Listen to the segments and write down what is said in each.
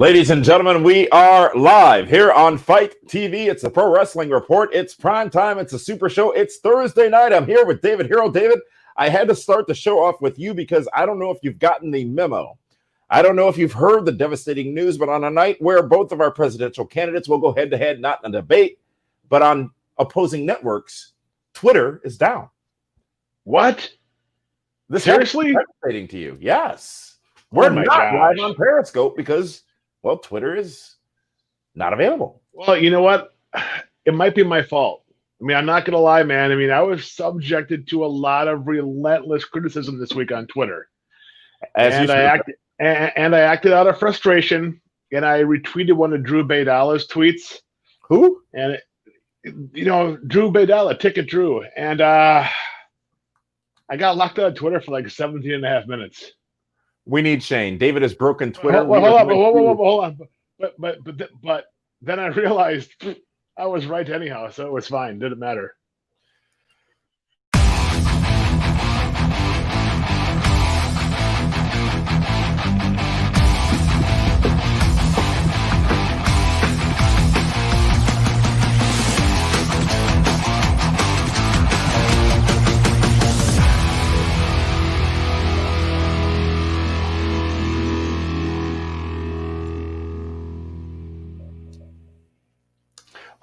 Ladies and gentlemen, we are live here on Fight TV. It's the Pro Wrestling Report. It's prime time. It's a super show. It's Thursday night. I'm here with David Hero. David, I had to start the show off with you because I don't know if you've gotten the memo. I don't know if you've heard the devastating news, but on a night where both of our presidential candidates will go head-to-head, not in a debate, but on opposing networks, Twitter is down. What? This Seriously? Devastating to you. Yes. We're not live on Periscope because, well, Twitter is not available. Well, you know what? It might be my fault. I mean, I'm not going to lie, man. I mean, I was subjected to a lot of relentless criticism this week on Twitter. And I acted out of frustration, and I retweeted one of Drew Baydala's tweets. Who? And, Drew Baydala, Ticket Drew. And I got locked out of Twitter for like 17 and a half minutes. We need Shane. David has broken Twitter. Hold on. But then I realized I was right anyhow, so it was fine. Didn't matter.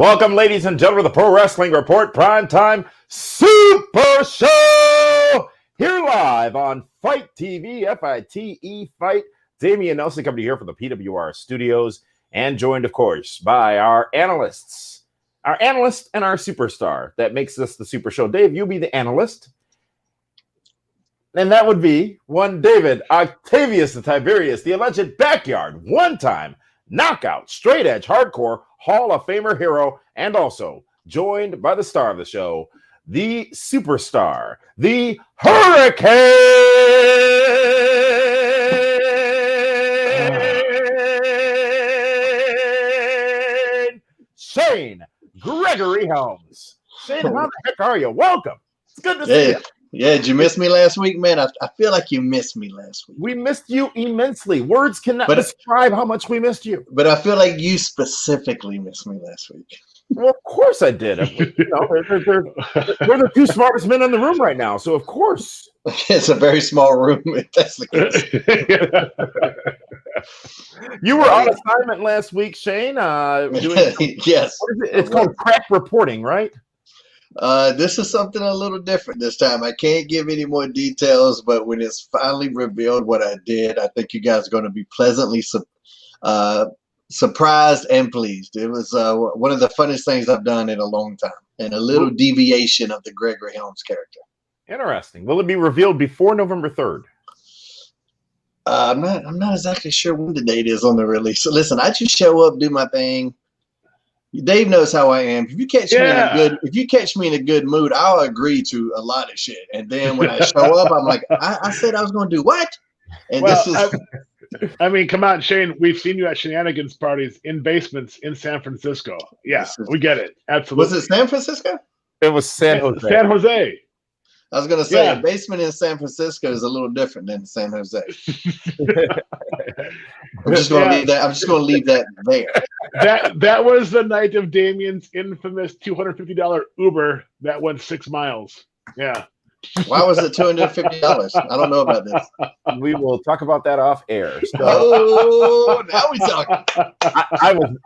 Welcome, ladies and gentlemen, to the Pro Wrestling Report Primetime Super Show! Here live on Fight TV, F-I-T-E, Fight. Damian Nelson coming to you here from the PWR studios and joined, of course, by our analysts. Our analyst and our superstar. That makes this the Super Show. Dave, you be the analyst. And that would be one David Octavius the Tiberius, the alleged backyard, one-time knockout, straight edge, hardcore, Hall of Famer hero, and also joined by the star of the show, the superstar, the Hurricane, Shane Gregory Helms. Shane, how the heck are you? Welcome. It's good to see you. Yeah, did you miss me last week, man? I feel like you missed me last week. We missed you immensely. Words cannot describe how much we missed you. But I feel like you specifically missed me last week. Well, of course I did. We're the two smartest men in the room right now, so of course. It's a very small room, if that's the case. You were on assignment last week, Shane. Yes. What is it? It's called crack reporting, right? This is something a little different this time. I can't give any more details, but when it's finally revealed what I did, I think you guys are going to be pleasantly surprised and pleased. It was one of the funnest things I've done in a long time, and a little deviation of the Gregory Helms character. Interesting. Will it be revealed before November 3rd? I'm not exactly sure when the date is on the release. So listen, I just show up, do my thing. Dave knows how I am. If you catch me in a good mood, I'll agree to a lot of shit. And then when I show up, I'm like, I said I was going to do what? And I mean, come on, Shane. We've seen you at shenanigans parties in basements in San Francisco. Yeah, we get it. Absolutely. Was it San Francisco? It was San Jose. San Jose. I was going to say a basement in San Francisco is a little different than San Jose. I'm just going to leave that. I'm just going to leave that there. That was the night of Damien's infamous $250 Uber that went 6 miles. Yeah. Why was it $250? I don't know about this. We will talk about that off air. So, now we talking.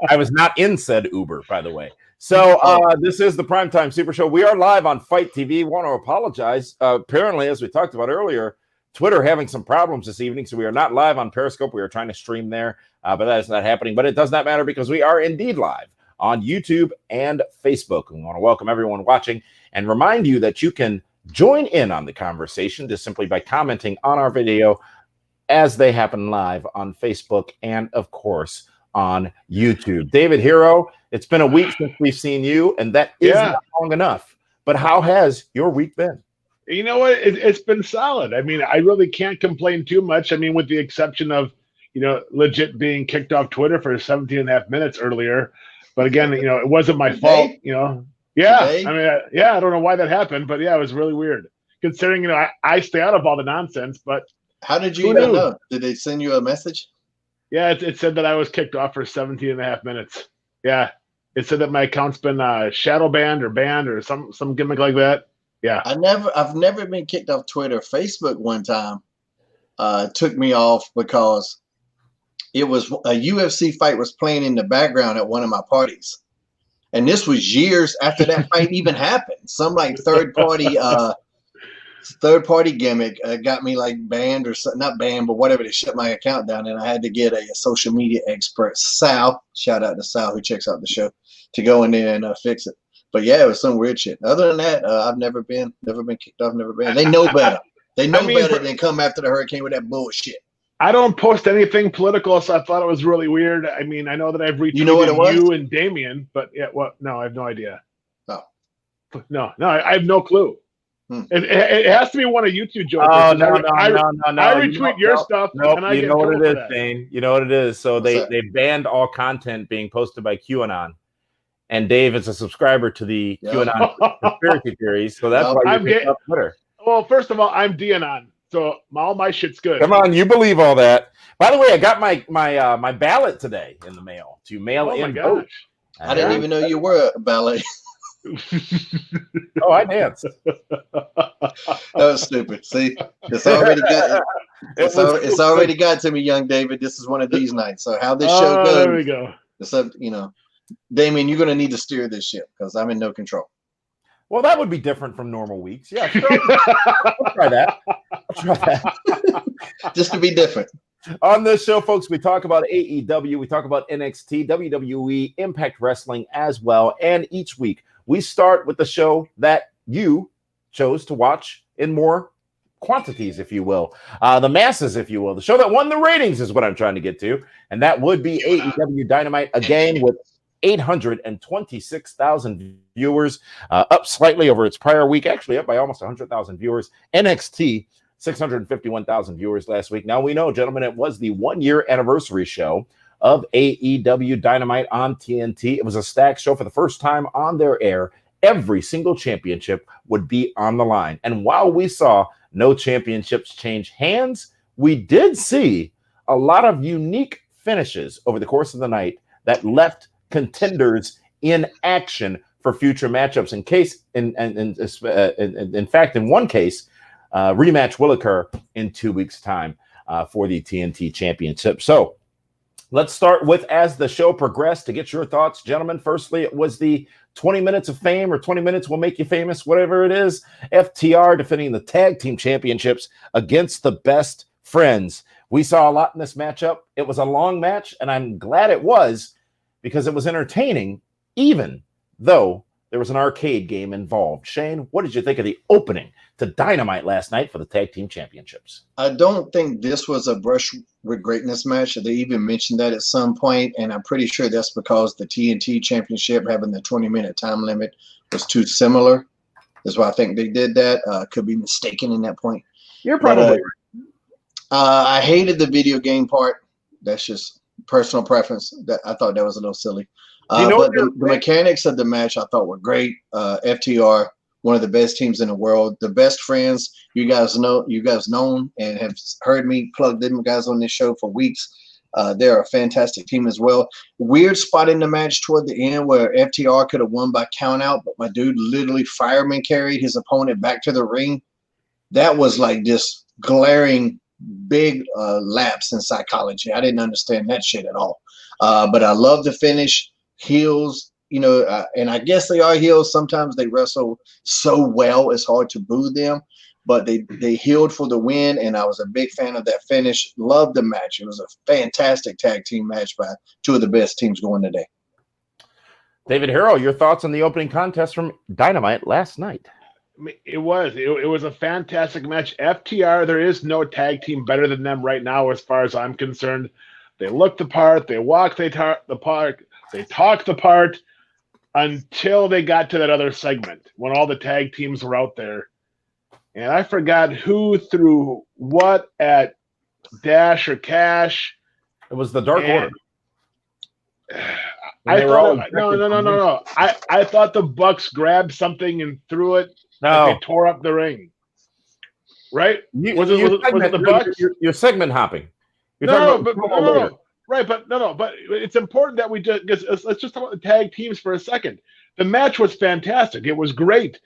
I was not in said Uber, by the way. So this is the Primetime Super Show. We are live on Fight TV. Want to apologize. Apparently, as we talked about earlier, Twitter having some problems this evening, so we are not live on Periscope. We are trying to stream there, but that is not happening. But it does not matter because we are indeed live on YouTube and Facebook. And we want to welcome everyone watching and remind you that you can join in on the conversation just simply by commenting on our video as they happen live on Facebook and, of course, on YouTube. David Hero, it's been a week since we've seen you, and that is not long enough. But how has your week been? You know what? It's been solid. I mean, I really can't complain too much. I mean, with the exception of, legit being kicked off Twitter for 17 and a half minutes earlier. But again, it wasn't my fault, Yeah. Today? I mean, I don't know why that happened, but it was really weird. Considering, I stay out of all the nonsense, but how did you even know? Did they send you a message? Yeah, it said that I was kicked off for 17 and a half minutes. Yeah. It said that my account's been shadow banned or some gimmick like that. Yeah. I've never been kicked off Twitter. Facebook one time took me off because it was a UFC fight was playing in the background at one of my parties. And this was years after that fight even happened. Some like third party gimmick got me like banned or not banned, but whatever. They shut my account down, and I had to get a social media expert, Sal. Shout out to Sal who checks out the show, to go in there and fix it. But yeah, it was some weird shit. Other than that, I've never been kicked off, never been. They know better. They know better than come after the hurricane with that bullshit. I don't post anything political, so I thought it was really weird. I mean, I know that I've retweeted you and Damien, but yeah, well, no, I have no idea. Oh. No, I have no clue. It has to be one of you two jokers. Oh, no. I retweet your stuff. Nope. And I you know what it is, that. Shane. You know what it is. So they banned all content being posted by QAnon. And Dave is a subscriber to the QAnon conspiracy theories. So that's why you picked up Twitter. Well, first of all, I'm DNon. So all my shit's good. Come on, you believe all that. By the way, I got my ballot today in the mail to mail in vote. I didn't even know you were a ballet. Oh, I danced. That was stupid. See, it's already got to me, young David. This is one of these nights. So how this show goes? There we go. It's up, Damien, you're gonna need to steer this ship because I'm in no control. Well, that would be different from normal weeks. Yeah, sure. I'll try that. Just to be different. On this show, folks, we talk about AEW, we talk about NXT, WWE, Impact Wrestling as well. And each week, we start with the show that you chose to watch in more quantities, if you will. The masses, if you will. The show that won the ratings is what I'm trying to get to. And that would be AEW Dynamite, again, with 826,000 viewers, up slightly over its prior week, actually up by almost 100,000 viewers. NXT, 651,000 viewers last week. Now we know, gentlemen, it was the 1-year anniversary show of AEW Dynamite on TNT. It was a stacked show for the first time on their air. Every single championship would be on the line. And while we saw no championships change hands, we did see a lot of unique finishes over the course of the night that left contenders in action for future matchups. In fact, in one case, rematch will occur in 2 weeks' time for the TNT Championship. So let's start with, as the show progressed, to get your thoughts, gentlemen. Firstly, it was the 20 minutes of fame, or 20 minutes will make you famous, whatever it is. FTR defending the tag team championships against the Best Friends. We saw a lot in this matchup. It was a long match, and I'm glad it was, because it was entertaining, even though there was an arcade game involved. Shane, what did you think of the opening to Dynamite last night for the Tag Team Championships? I don't think this was a brush with greatness match. They even mentioned that at some point, and I'm pretty sure that's because the TNT Championship having the 20-minute time limit was too similar. That's why I think they did that. Could be mistaken in that point. You're probably right. I hated the video game part. That's just personal preference. That I thought that was a little silly. But the mechanics of the match I thought were great. FTR, one of the best teams in the world. The Best Friends, you guys known and have heard me plug them guys on this show for weeks. They're a fantastic team as well. Weird spot in the match toward the end where FTR could have won by count out, but my dude literally fireman carried his opponent back to the ring. That was like this glaring big lapse in psychology. I didn't understand that shit at all. But I love the finish. Heels, and I guess they are heels. Sometimes they wrestle so well, it's hard to boo them. But they healed for the win, and I was a big fan of that finish. Loved the match. It was a fantastic tag team match by two of the best teams going today. David Harrell, your thoughts on the opening contest from Dynamite last night? It was a fantastic match. FTR, there is no tag team better than them right now, as far as I'm concerned. They look the part, they walk the part, they talk the part, until they got to that other segment when all the tag teams were out there. And I forgot who threw what at Dash or Cash. It was the Dark Order. I thought no. I thought the Bucks grabbed something and threw it. No, they tore up the ring. Right? Was it the Bucks? You're segment hopping. No. Right, but but it's important that we just let's just talk about the tag teams for a second. The match was fantastic. It was great.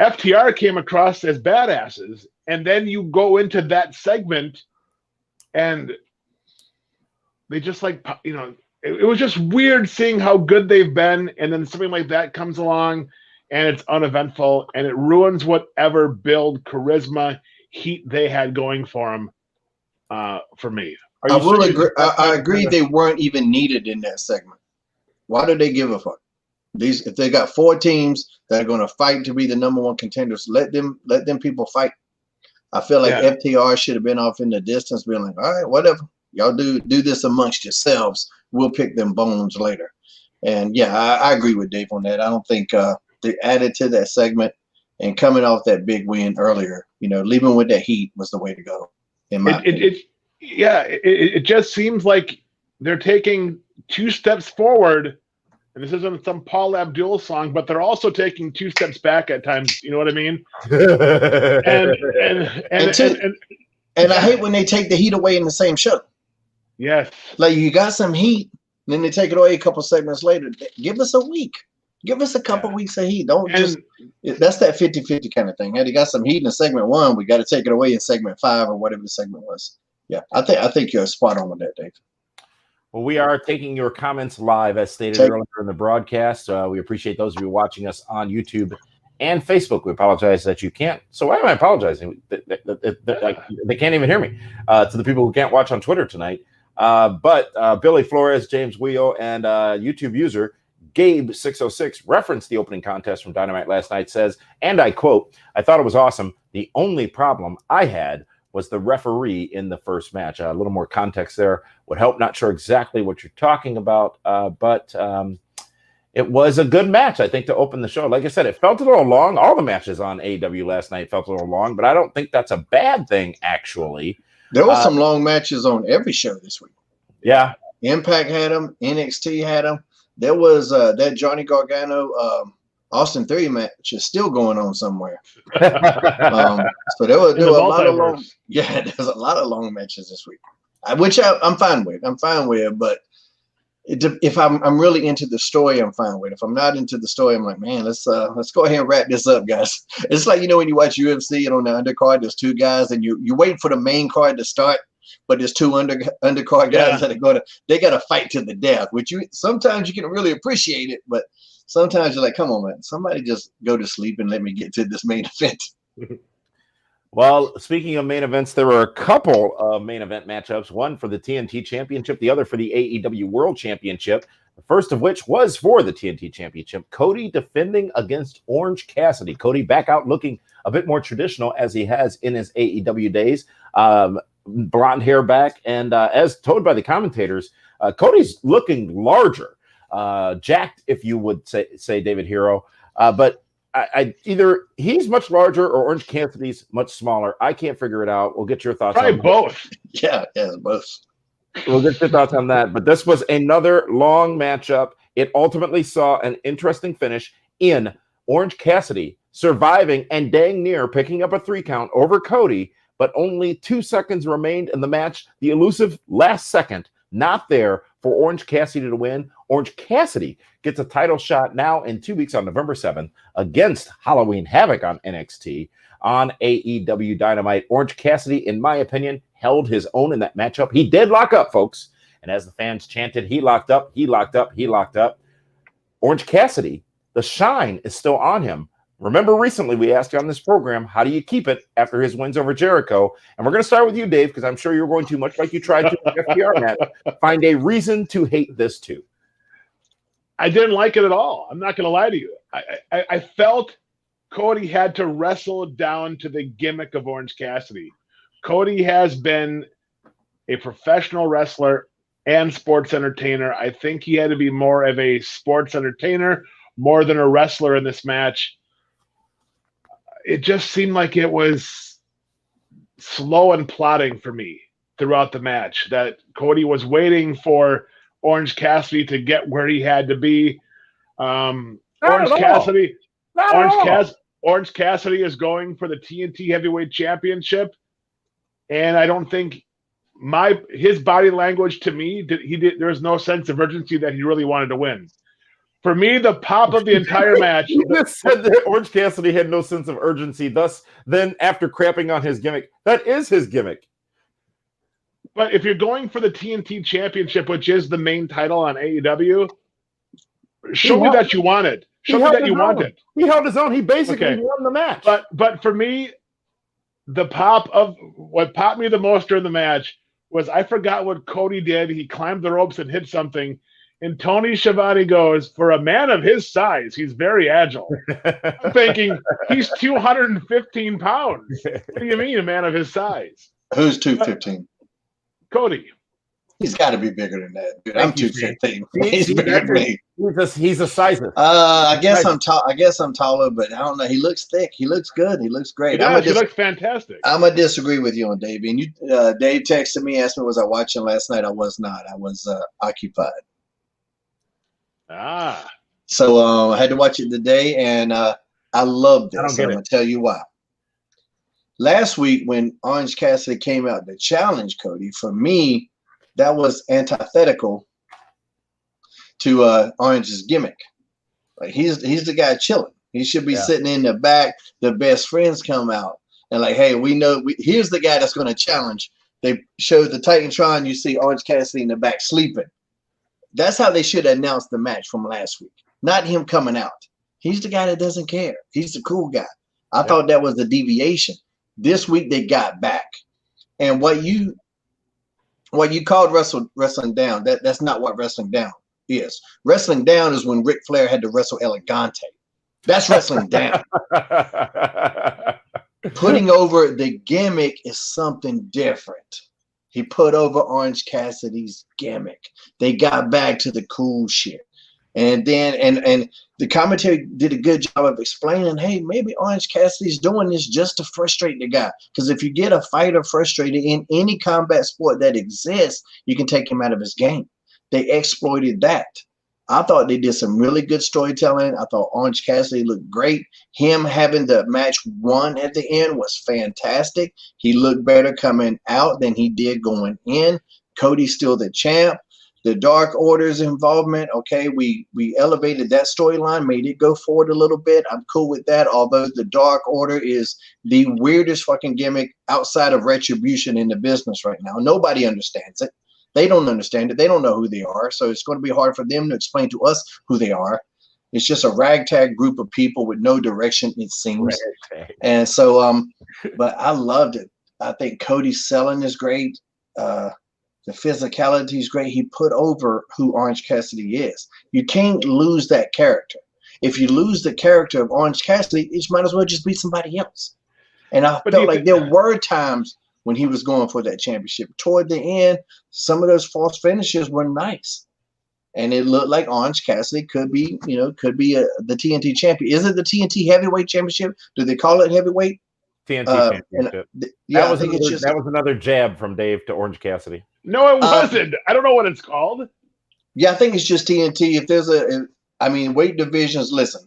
FTR came across as badasses, and then you go into that segment, and they just it was just weird seeing how good they've been, and then something like that comes along, and it's uneventful, and it ruins whatever build, charisma, heat they had going for them. For me. I will agree. I agree they weren't even needed in that segment. Why do they give a fuck? If they got 4 teams that are going to fight to be the number 1 contenders, let them people fight. I feel like FTR should have been off in the distance, being like, all right, whatever. Y'all do this amongst yourselves. We'll pick them bones later. And yeah, I agree with Dave on that. I don't think they added to that segment, and coming off that big win earlier, leaving with that heat was the way to go. In my opinion. It just seems like they're taking 2 steps forward, and this isn't some Paul Abdul song, but they're also taking 2 steps back at times. You know what I mean? And I hate when they take the heat away in the same show. Yes. Like, you got some heat, and then they take it away a couple segments later. Give us a week. Give us a couple weeks of heat. That's that 50-50 kind of thing. Hey, they got some heat in segment 1. We got to take it away in segment 5 or whatever the segment was. Yeah, I think you're spot on with that, Dave. Well, we are taking your comments live, as stated earlier in the broadcast. We appreciate those of you watching us on YouTube and Facebook. We apologize that you can't. So why am I apologizing? They can't even hear me. To the people who can't watch on Twitter tonight. But Billy Flores, James Wheel, and YouTube user Gabe606 referenced the opening contest from Dynamite last night, says, and I quote, "I thought it was awesome. The only problem I had was the referee in the first match." A little more context there would help. Not sure exactly what you're talking about, but it was a good match, I think, to open the show. Like I said, it felt a little long. All the matches on AEW last night felt a little long, but I don't think that's a bad thing, actually. There were some long matches on every show this week. Yeah. Impact had them. NXT had them. There was that Johnny Gargano Austin Theory match is still going on somewhere. So there were a lot of long. Yeah, there's a lot of long matches this week, which I'm fine with. But if I'm really into the story, I'm fine with. If I'm not into the story, I'm like, man, let's go ahead and wrap this up, guys. It's like, when you watch UFC and on the undercard, there's 2 guys, and you're waiting for the main card to start, but there's 2 undercard guys that are they got to fight to the death. Which sometimes you can really appreciate it, but sometimes you're like, come on, man, somebody just go to sleep and let me get to this main event. Well, speaking of main events, there were a couple of main event matchups, one for the TNT Championship, the other for the AEW World Championship, the first of which was for the TNT Championship. Cody defending against Orange Cassidy. Cody back out looking a bit more traditional as he has in his AEW days. Blonde hair back, and as told by the commentators, Cody's looking larger, jacked, if you would say David Hero, but I either he's much larger or Orange Cassidy's much smaller. I can't figure it out. We'll get your thoughts. Probably on both. Yeah, both. We'll get your thoughts on that. But this was another long matchup. It ultimately saw an interesting finish in Orange Cassidy surviving and dang near picking up a 3 count over Cody, but only 2 seconds remained in the match. The elusive last second not there for Orange Cassidy to win. Orange Cassidy gets a title shot now in 2 weeks on November 7th against Halloween Havoc on NXT on AEW Dynamite. Orange Cassidy, in my opinion, held his own in that matchup. He did lock up, folks. And as the fans chanted, he locked up, he locked up, he locked up. Orange Cassidy, the shine is still on him. Remember, recently we asked you on this program, how do you keep it after his wins over Jericho? And we're going to start with you, Dave, because I'm sure you're going to, much like you tried to with FTR match, find a reason to hate this too. I didn't like it at all. I'm not going to lie to you. I felt Cody had to wrestle down to the gimmick of Orange Cassidy. Cody has been a professional wrestler and sports entertainer. I think he had to be more of a sports entertainer more than a wrestler in this match. It just seemed like it was slow and plodding for me throughout the match, that Cody was waiting for Orange Cassidy to get where he had to be. Orange Cassidy is going for the TNT Heavyweight Championship, and I don't think his body language to me, there was no sense of urgency that he really wanted to win. For me, the pop of the entire match. You just said that Orange Cassidy had no sense of urgency. Thus, then after crapping on his gimmick, that is his gimmick. But if you're going for the TNT Championship, which is the main title on AEW, show me that you want it. Show me that you want it. He held his own. He basically won the match. But for me, what popped me the most during the match was I forgot what Cody did. He climbed the ropes and hit something. And Tony Schiavone goes, for a man of his size, he's very agile. I'm thinking, he's 215 pounds. What do you mean, a man of his size? Who's 215? Cody. He's got to be bigger than that. Dude, I'm 215. He's bigger than me. He's a sizer. I guess I'm tall. I guess I'm taller, but I don't know. He looks thick. He looks good. He looks great. He looks fantastic. I'm gonna disagree with you on Dave. And Dave texted me, asked me, was I watching last night? I was not. I was occupied. So I had to watch it today, and I loved it. So I'm gonna tell you why. Last week when Orange Cassidy came out to challenge Cody, for me, that was antithetical to Orange's gimmick. Like he's the guy chilling. He should be sitting in the back. The best friends come out and like, hey, we know here's the guy that's going to challenge. They showed the Titantron. You see Orange Cassidy in the back sleeping. That's how they should announce the match from last week. Not him coming out. He's the guy that doesn't care. He's the cool guy. I thought that was a deviation. This week they got back, and what you called wrestling down, that's not what wrestling down is. Wrestling down is when Ric Flair had to wrestle Elegante. That's wrestling down. Putting over the gimmick is something different. He put over Orange Cassidy's gimmick. They got back to the cool shit. And then and the commentary did a good job of explaining, hey, maybe Orange Cassidy's doing this just to frustrate the guy. Because if you get a fighter frustrated in any combat sport that exists, you can take him out of his game. They exploited that. I thought they did some really good storytelling. I thought Orange Cassidy looked great. Him having the match won at the end was fantastic. He looked better coming out than he did going in. Cody's still the champ. The Dark Order's involvement, okay, we elevated that storyline, made it go forward a little bit. I'm cool with that, although the Dark Order is the weirdest fucking gimmick outside of Retribution in the business right now. Nobody understands it. They don't understand it. They don't know who they are, so it's going to be hard for them to explain to us who they are. It's just a ragtag group of people with no direction, it seems. And so, but I loved it. I think Cody's selling is great. The physicality is great. He put over who Orange Cassidy is. You can't lose that character. If you lose the character of Orange Cassidy, it might as well just be somebody else. And I felt like there were times when he was going for that championship. Toward the end, some of those false finishes were nice. And it looked like Orange Cassidy could be the TNT champion. Is it the TNT Heavyweight Championship? Do they call it heavyweight? TNT Championship. That was another jab from Dave to Orange Cassidy. No, it wasn't. I don't know what it's called. Yeah, I think it's just TNT. If there's weight divisions, listen,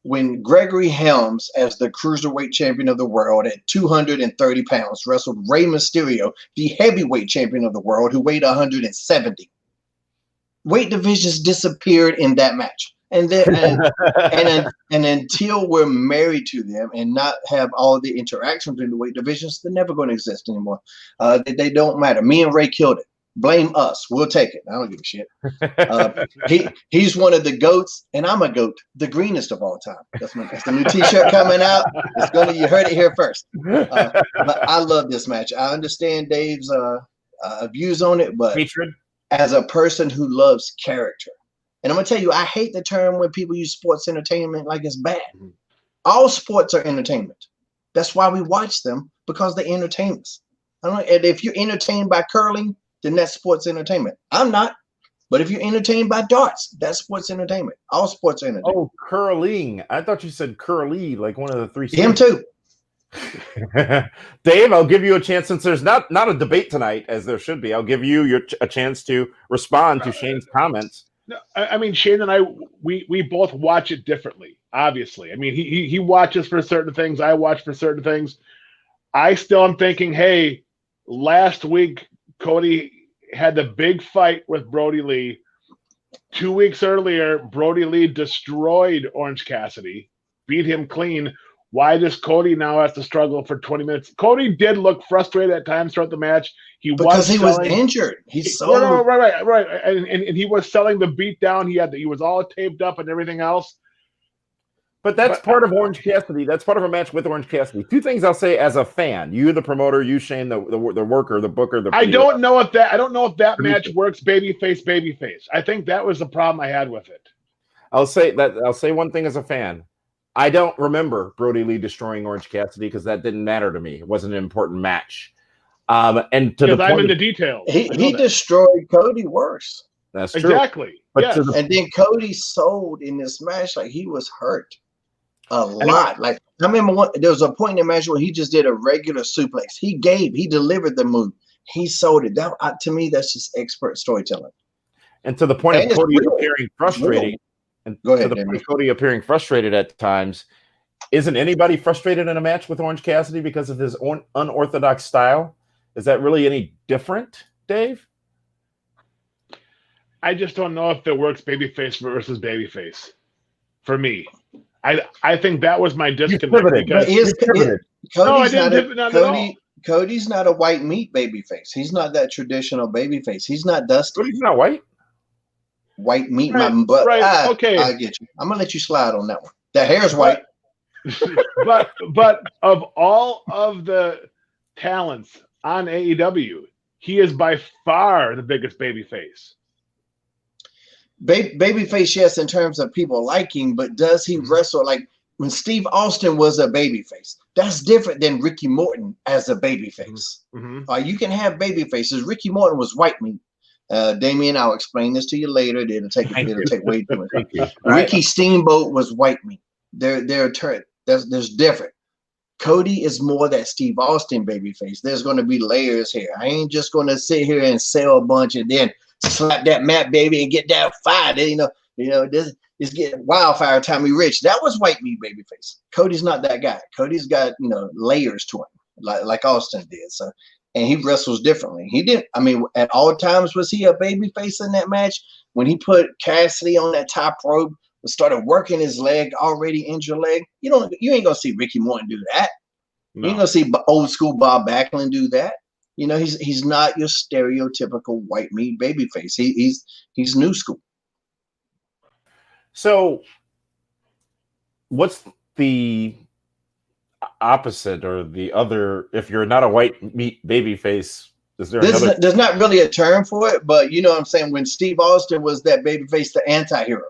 when Gregory Helms, as the cruiserweight champion of the world at 230 pounds, wrestled Rey Mysterio, the heavyweight champion of the world, who weighed 170. Weight divisions disappeared in that match. And then and until we're married to them and not have all the interactions in the weight divisions, they're never going to exist anymore. They don't matter. Me and Ray killed it. Blame us. We'll take it. I don't give a shit. He's one of the goats, and I'm a goat, the greenest of all time. That's the new T-shirt coming out. You heard it here first. But I love this match. I understand Dave's views on it, but hatred as a person who loves character. And I'm going to tell you, I hate the term when people use sports entertainment like it's bad. All sports are entertainment. That's why we watch them, because they entertain us. And if you're entertained by curling, then that's sports entertainment. I'm not. But if you're entertained by darts, that's sports entertainment. All sports are entertainment. Oh, curling. I thought you said curly, like one of the three. Him too. Dave, I'll give you a chance, since there's not a debate tonight, as there should be. I'll give you a chance to respond to Shane's comments. No, I mean, Shane and I, we both watch it differently, obviously. I mean, he watches for certain things. I watch for certain things. I still am thinking, hey, last week Cody had the big fight with Brody Lee. 2 weeks earlier, Brody Lee destroyed Orange Cassidy, beat him clean. Why does Cody now have to struggle for 20 minutes? Cody did look frustrated at times throughout the match. Because he was injured. He's so right. And he was selling the beat down. He was all taped up and everything else. But that's part of Orange Cassidy. That's part of a match with Orange Cassidy. Two things I'll say as a fan. You, the promoter, you, Shane, the worker, the booker. I don't know if that match works babyface. I think that was the problem I had with it. I'll say one thing as a fan. I don't remember Brody Lee destroying Orange Cassidy because that didn't matter to me. It wasn't an important match. And to the point, I'm in the details. He destroyed Cody worse. That's true. Exactly. But yes. And then Cody sold in this match like he was hurt a lot. Like I remember there was a point in the match where he just did a regular suplex. He delivered the move. He sold it. That to me, that's just expert storytelling. And to the point of Cody appearing frustrating. And Go ahead, to the point of Cody appearing frustrated at times, isn't anybody frustrated in a match with Orange Cassidy because of his unorthodox style? Is that really any different, Dave? I just don't know if it works babyface versus babyface for me. I think that was my disconnect. Cody's not a white meat babyface. He's not that traditional babyface. He's not Dusty. Cody's not white. White meat, my butt. Right. Okay. I get you. I'm gonna let you slide on that one. The hair's white. but of all of the talents on AEW, he is by far the biggest babyface. Babyface, yes, in terms of people liking, but does he wrestle like when Steve Austin was a babyface? That's different than Ricky Morton as a babyface. Mm-hmm. You can have babyfaces. Ricky Morton was white meat. Damien, I'll explain this to you later. It'll take way too much. Ricky Steamboat was white meat. There's different. Cody is more that Steve Austin babyface. There's going to be layers here. I ain't just going to sit here and sell a bunch and then slap that mat baby and get that fired. This is getting wildfire Tommy Rich. That was white meat babyface. Cody's not that guy. Cody's got layers to him, like Austin did. So. And he wrestles differently. He didn't. I mean, at all times was he a babyface in that match? When he put Cassidy on that top rope and started working his leg, already injured leg, you ain't gonna see Ricky Morton do that. No. You ain't gonna see old school Bob Backlund do that. He's not your stereotypical white meat babyface. He's new school. So, what's the opposite or the other? If you're not a white meat baby face, is there another? There's not really a term for it, but you know what I'm saying. When Steve Austin was that baby face, the anti-hero,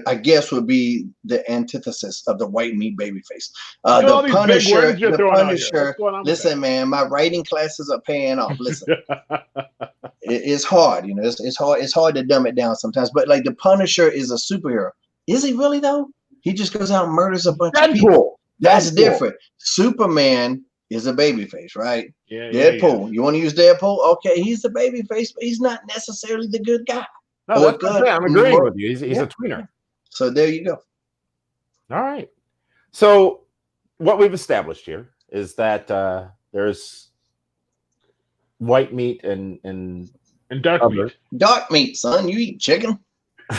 I guess would be the antithesis of the white meat baby face. The Punisher. Listen, man, my writing classes are paying off. Listen, it's hard. It's hard to dumb it down sometimes. But like the Punisher is a superhero. Is he really though? He just goes out and murders a bunch of people. That's different. Superman is a babyface, right? Yeah. Deadpool. Yeah. You want to use Deadpool? Okay, he's a babyface, but he's not necessarily the good guy. No, I'm agreeing with you. He's a tweener. So there you go. All right. So what we've established here is that there's white meat and dark meat. Dark meat, son. You eat chicken.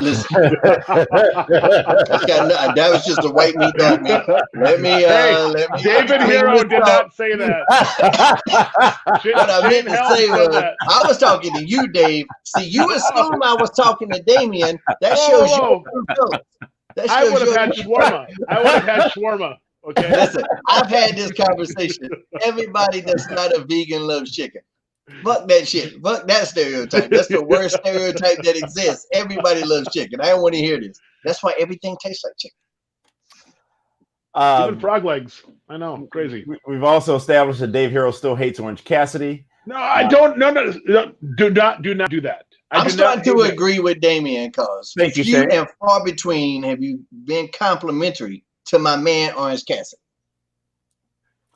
Listen, that was just a white meat dog meat. Let me David Hero did not say that. What I meant to say was I was talking to you, Dave. See, you assume I was talking to Damien. That shows you. I would have had shawarma. Okay. Listen, I've had this conversation. Everybody that's not a vegan loves chicken. Fuck that shit. Fuck that stereotype. That's the worst stereotype that exists. Everybody loves chicken. I don't want to hear this. That's why everything tastes like chicken. Even frog legs. I know. Crazy. We've also established that Dave Hero still hates Orange Cassidy. No, I don't. No. Do not do that. I'm starting to agree with Damien because few and far between have you been complimentary to my man Orange Cassidy.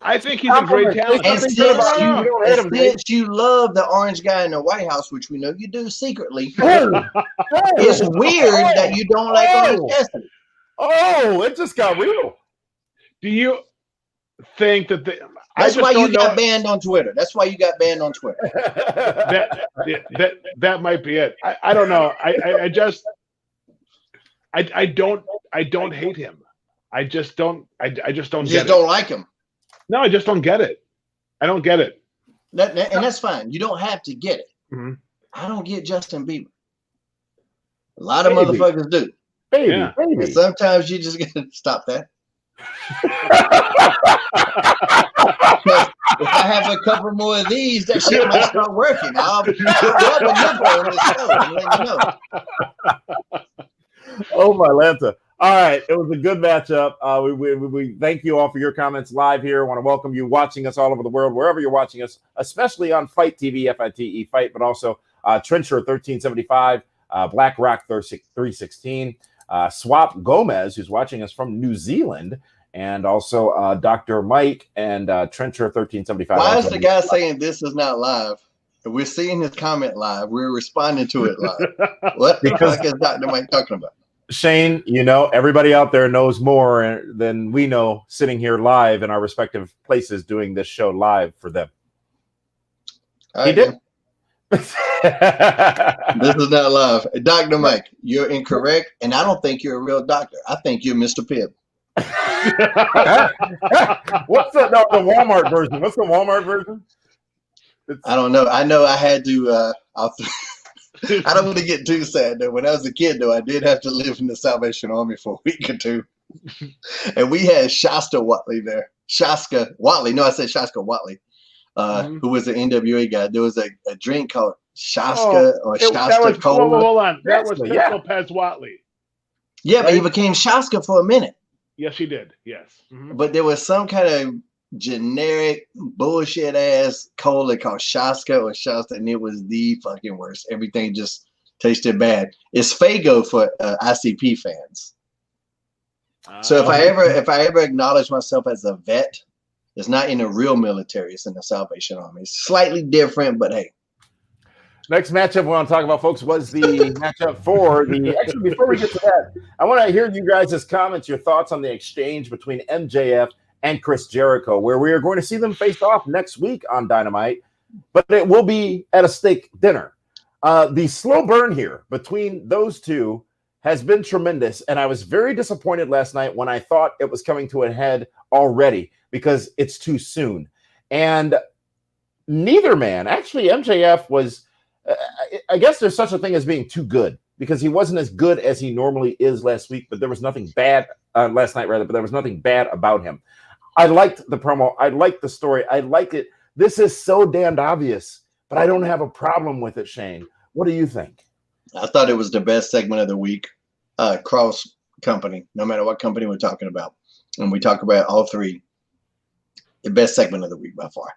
I think he's a great talent. And since you love the orange guy in the White House, which we know you do secretly, it's weird that you don't like Orange Cassidy. Oh, it just got real. Do you think that That's why you got banned on Twitter. That's why you got banned on Twitter. that might be it. I don't know. I don't hate him. I just don't like him. No, I just don't get it. I don't get it. And that's fine. You don't have to get it. Mm-hmm. I don't get Justin Bieber. A lot of motherfuckers do. Baby. And sometimes you just gotta stop that. If I have a couple more of these, that shit might start working. I'll rub a nipple on this show and let you know. Oh my Lanta. All right, it was a good matchup. We thank you all for your comments live here. I want to welcome you watching us all over the world, wherever you're watching us, especially on Fight TV, FITE Fight, but also Trencher 1375, Black Rock 316, Swap Gomez, who's watching us from New Zealand, and also Dr. Mike and Trencher 1375. Why is the guy saying this is not live? We're seeing his comment live. We're responding to it live. What the fuck is Dr. Mike talking about? Shane, everybody out there knows more than we know sitting here live in our respective places doing this show live for them. He did. This is not live. Dr. Mike, you're incorrect, and I don't think you're a real doctor. I think you're Mr. Pibb. What's the Walmart version? What's the Walmart version? I don't know. I know I had to I don't want to get too sad though. When I was a kid though, I did have to live in the Salvation Army for a week or two. And we had Shasta Watley there. Shaska Watley. No, I said Shaska Watley, who was an NWA guy. There was a drink called Shaska Shasta Cola. Hold on. That was Lopez Watley. Yeah, right? But he became Shaska for a minute. Yes, he did. Yes. Mm-hmm. But there was some kind of generic bullshit ass cola called Shaska or Shasta, and it was the fucking worst. Everything just tasted bad. It's Fago for ICP fans. So if I ever acknowledge myself as a vet, it's not in the real military, it's in the Salvation Army. It's slightly different, but hey. Next matchup we want to talk about, folks, was the matchup for the. Actually, before we get to that, I want to hear you guys' comments, your thoughts on the exchange between MJF and Chris Jericho, where we are going to see them face off next week on Dynamite, but it will be at a steak dinner. The slow burn here between those two has been tremendous, and I was very disappointed last night when I thought it was coming to a head already because it's too soon. And neither man, actually MJF was, I guess there's such a thing as being too good because he wasn't as good as he normally is last week, but there was nothing bad, last night rather, but there was nothing bad about him. I liked the promo. I liked the story. I like it. This is so damned obvious, but I don't have a problem with it, Shane. What do you think? I thought it was the best segment of the week. Cross company, no matter what company we're talking about. And we talk about all three. The best segment of the week by far.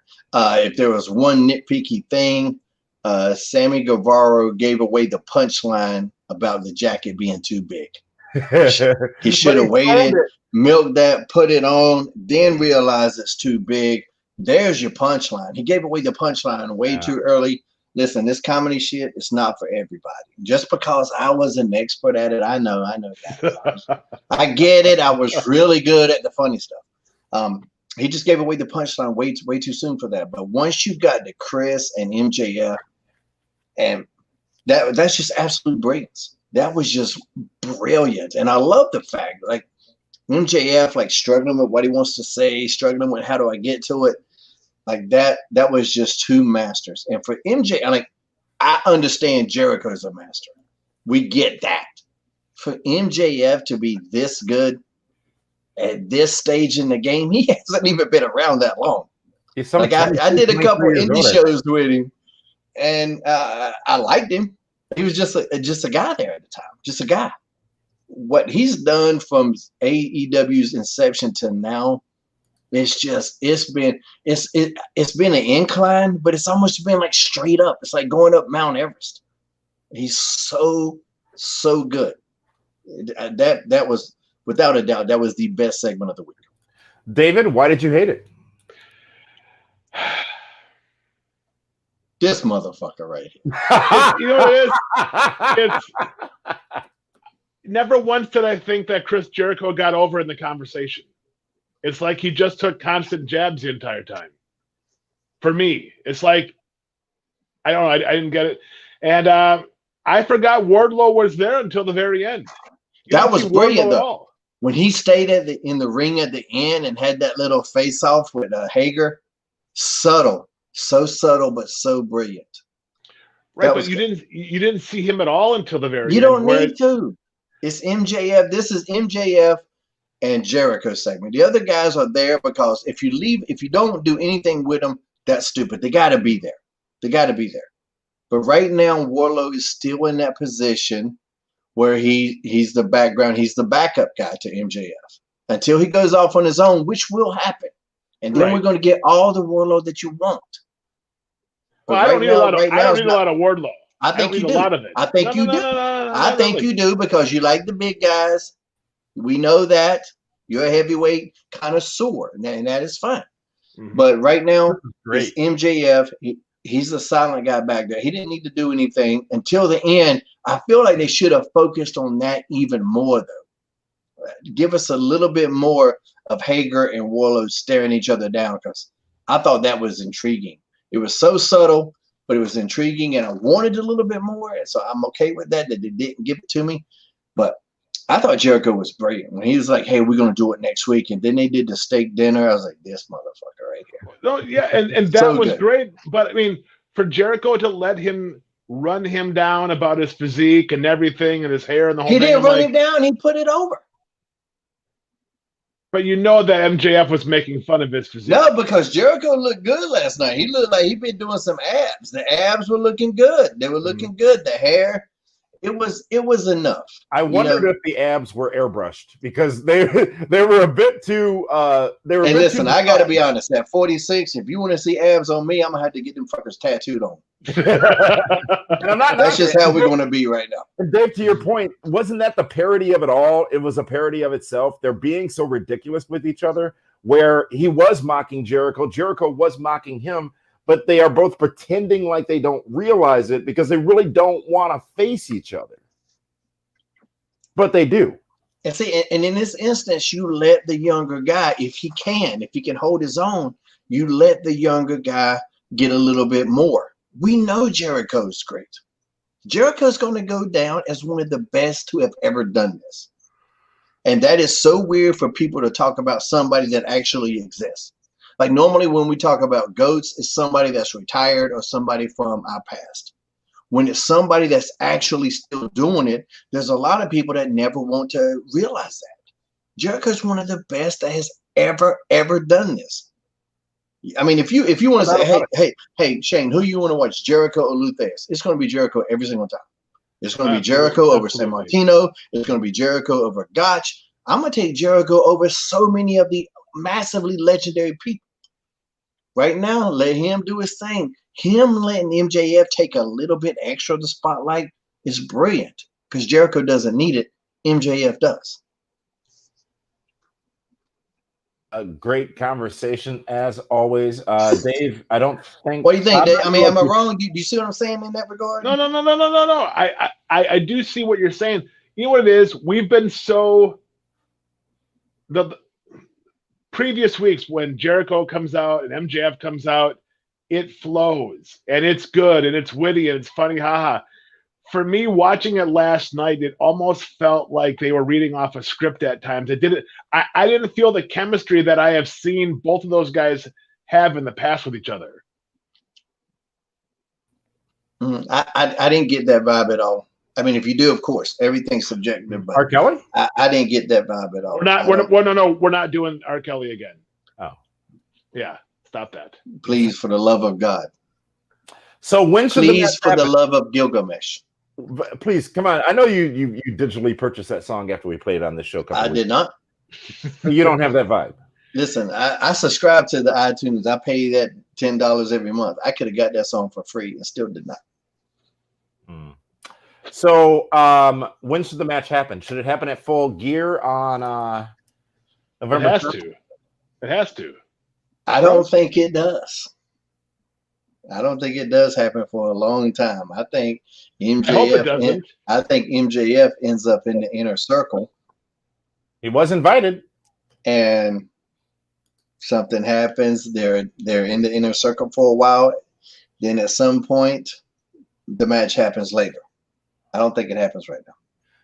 If there was one nitpicky thing, Sammy Guevara gave away the punchline about the jacket being too big. He should have waited, milked that, put it on, then realized it's too big. There's your punchline. He gave away the punchline way too early. Listen, this comedy shit is not for everybody. Just because I was an expert at it, I know that. I get it. I was really good at the funny stuff. He just gave away the punchline way too soon for that. But once you got to Chris and MJF, and that's just absolute brilliance. That was just brilliant. And I love the fact, like, MJF, like, struggling with what he wants to say, struggling with how do I get to it. Like, that was just two masters. And for MJ, I understand Jericho is a master. We get that. For MJF to be this good at this stage in the game, he hasn't even been around that long. Like, I did a couple indie shows with him, and I liked him. He was just a guy there at the time, just a guy. What he's done from AEW's inception to now, it's been an incline, but it's almost been like straight up. It's like going up Mount Everest. He's so good. That was, without a doubt, that was the best segment of the week. David, why did you hate it? This motherfucker right here. You know what it is? It's never once did I think that Chris Jericho got over in the conversation. It's like he just took constant jabs the entire time. For me, it's like, I don't know. I didn't get it. And I forgot Wardlow was there until the very end. That was brilliant, though. When he stayed in the ring at the end and had that little face-off with Hager, subtle. So subtle, but so brilliant. Right, but you didn't see him at all until the very end. You don't need to. It's MJF. This is MJF and Jericho segment. The other guys are there because if you don't do anything with them, that's stupid. They got to be there. They got to be there. But right now, Wardlow is still in that position where he's the background. He's the backup guy to MJF until he goes off on his own, which will happen. And then we're going to get all the Wardlow that you want. Well, I don't need a lot of Wardlow. I think you do. A lot of it. I think you do. I think you do because you like the big guys. We know that you're a heavyweight connoisseur, and that is fine. Mm-hmm. But right now, it's MJF. He's the silent guy back there. He didn't need to do anything until the end. I feel like they should have focused on that even more, though. Give us a little bit more of Hager and Wardlow staring each other down because I thought that was intriguing. It was so subtle, but it was intriguing, and I wanted a little bit more, and so I'm okay with that they didn't give it to me. But I thought Jericho was brilliant when he was like, "Hey, we're going to do it next week," and then they did the steak dinner. I was like, "This motherfucker right here." No, yeah, and that so was good. Great. But I mean, for Jericho to let him run him down about his physique and everything, and his hair and the whole thing, he didn't run him down. He put it over. But you know that MJF was making fun of his physique. No, because Jericho looked good last night. He looked like he'd been doing some abs. The abs were looking good. They were looking good. The hair, it was enough. I wondered if the abs were airbrushed because they were a bit too. They were. And listen, I got to be honest. At 46, if you want to see abs on me, I'm gonna have to get them fuckers tattooed on. And I'm not. That's just how we're going to be right now. And Dave, to your point, wasn't that the parody of it all? It was a parody of itself. They're being so ridiculous with each other, where he was mocking Jericho, Jericho was mocking him, but they are both pretending like they don't realize it because they really don't want to face each other. But they do. And see, and in this instance, you let the younger guy, if he can hold his own, you let the younger guy get a little bit more. We know Jericho's great. Jericho's going to go down as one of the best to have ever done this. And that is so weird for people to talk about somebody that actually exists. Like normally when we talk about GOATs, it's somebody that's retired or somebody from our past. When it's somebody that's actually still doing it, there's a lot of people that never want to realize that. Jericho's one of the best that has ever done this. I mean, if you want to say, hey, Shane, who you want to watch, Jericho or Luthez? It's going to be Jericho every single time. It's going to be Jericho over San Martino. It's going to be Jericho over Gotch. I'm going to take Jericho over so many of the massively legendary people. Right now, let him do his thing. Him letting MJF take a little bit extra of the spotlight is brilliant because Jericho doesn't need it. MJF does. A great conversation as always, Dave. I don't think. What do you think, Dave? I mean, am I wrong? Do you see what I'm saying in that regard? No. I do see what you're saying. You know what it is? We've been so the previous weeks when Jericho comes out and MJF comes out, it flows and it's good and it's witty and it's funny, haha. For me, watching it last night, it almost felt like they were reading off a script at times. It didn't. I didn't feel the chemistry that I have seen both of those guys have in the past with each other. I didn't get that vibe at all. I mean, if you do, of course, everything's subjective. But R. Kelly? I didn't get that vibe at all. We're not doing R. Kelly again. Oh, yeah, stop that, please, for the love of God. So when should please, for the love of Gilgamesh. Please come on. I know you digitally purchased that song after we played it on this show. I did not. You don't have that vibe. Listen, I subscribe to the iTunes. I pay that $10 every month. I could have got that song for free and still did not. So when should the match happen? Should it happen at Full Gear on November? It has to. I don't think it does. I don't think it does happen for a long time. I think MJF. I think MJF ends up in the inner circle. He was invited, and Something happens. They're in the inner circle for a while. Then at some point, the match happens later. I don't think it happens right now.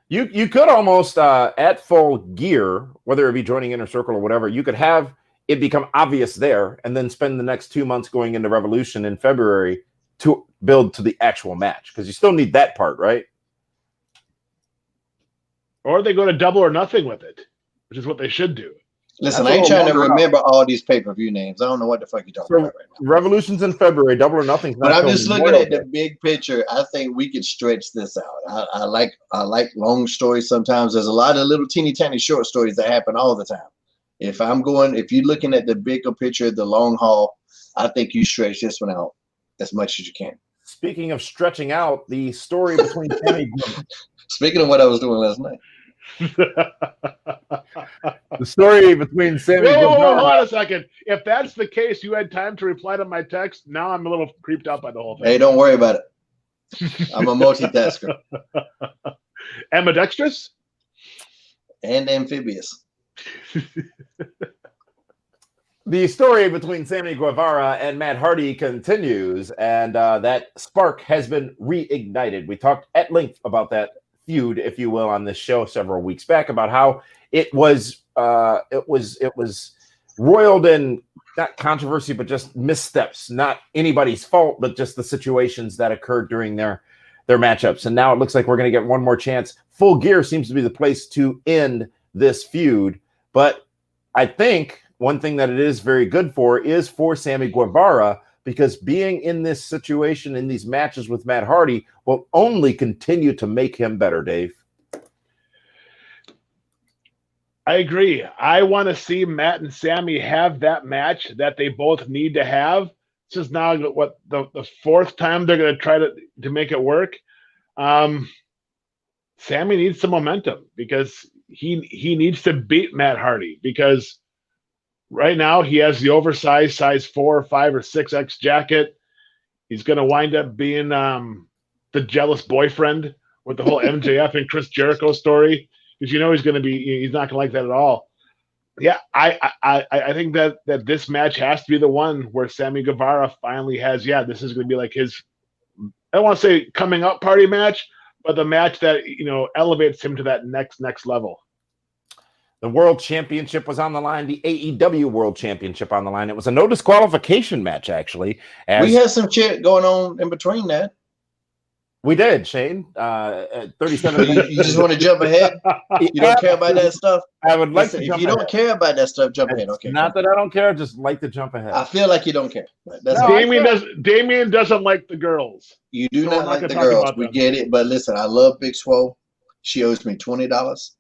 You could almost at Full Gear, whether it be joining Inner Circle or whatever, you could have it become obvious there, and then spend the next 2 months going into Revolution in February to build to the actual match, because you still need that part, right? Or they go to Double or Nothing with it, which is what they should do. Listen, I ain't trying to remember all these pay-per-view names. I don't know what the fuck you're talking about right now. Revolution's in February, Double or Nothing. But I'm just looking at the big picture. I think we could stretch this out. I like long stories sometimes. There's a lot of little teeny tiny short stories that happen all the time. If you're looking at the bigger picture, the long haul, I think you stretch this one out as much as you can. Speaking of stretching out, the story between Sammy. Speaking of what I was doing last night. The story between Sammy. Whoa, hold on a second. If that's the case, you had time to reply to my text. Now I'm a little creeped out by the whole thing. Hey, don't worry about it. I'm a multitasker. Ambidextrous? And amphibious. The story between Sammy Guevara and Matt Hardy continues, and that spark has been reignited. We talked at length about that feud, if you will, on this show several weeks back, about how it was roiled in not controversy, but just missteps, not anybody's fault, but just the situations that occurred during their matchups. And now it looks like we're going to get one more chance. Full Gear seems to be the place to end this feud, but I think one thing that it is very good for is for Sammy Guevara, because being in this situation, in these matches with Matt Hardy, will only continue to make him better, Dave. I agree. I want to see Matt and Sammy have that match that they both need to have. This is now what the fourth time they're going to try to make it work. Sammy needs some momentum because he needs to beat Matt Hardy, because right now he has the oversized size 4 or 5 or 6X jacket. He's going to wind up being the jealous boyfriend with the whole MJF and Chris Jericho story, because he's not going to like that at all. Yeah, I think that this match has to be the one where Sammy Guevara finally has, this is going to be like his, I don't want to say coming up party match, but the match that, elevates him to that next level. The World Championship was on the line. The AEW World Championship on the line. It was a no disqualification match, actually. We had some shit going on in between that. We did, Shane. 37 minutes. You just want to jump ahead? You don't care about that stuff? I would like to jump jump If you don't care about that stuff, jump ahead. Okay. Not that I don't care. I just like to jump ahead. I feel like you don't care. Damien doesn't like the girls. You do not like the girls. We get it. But listen, I love Big Swole. She owes me $20.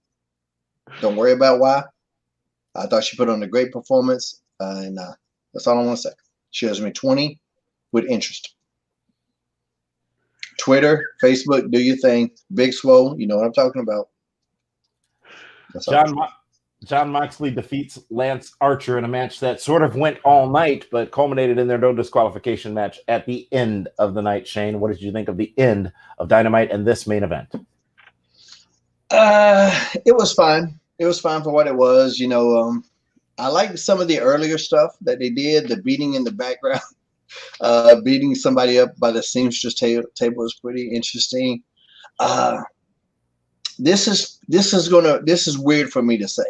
Don't worry about why. I thought she put on a great performance, and that's all I want to say. She owes me $20 with interest. Twitter, Facebook, do your thing. Big Swole, you know what I'm talking about. John Moxley defeats Lance Archer in a match that sort of went all night, but culminated in their no disqualification match at the end of the night. Shane, what did you think of the end of Dynamite and this main event? It was fine. It was fine for what it was. I liked some of the earlier stuff that they did. The beating in the background, beating somebody up by the seamstress table was pretty interesting. This is weird for me to say.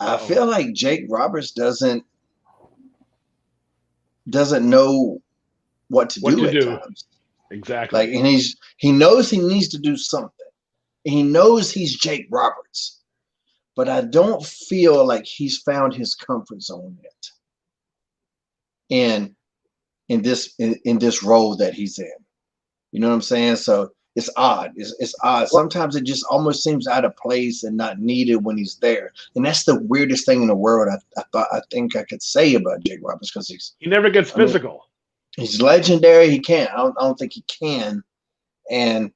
I feel like Jake Roberts doesn't know what to do at times. Exactly. And he knows he needs to do something. He knows he's Jake Roberts, but I don't feel like he's found his comfort zone yet in this role that he's in. You know what I'm saying? So it's odd. It's odd. Sometimes it just almost seems out of place and not needed when he's there. And that's the weirdest thing in the world I think I could say about Jake Roberts, because he never gets physical. He's legendary. He can't. I don't think he can, and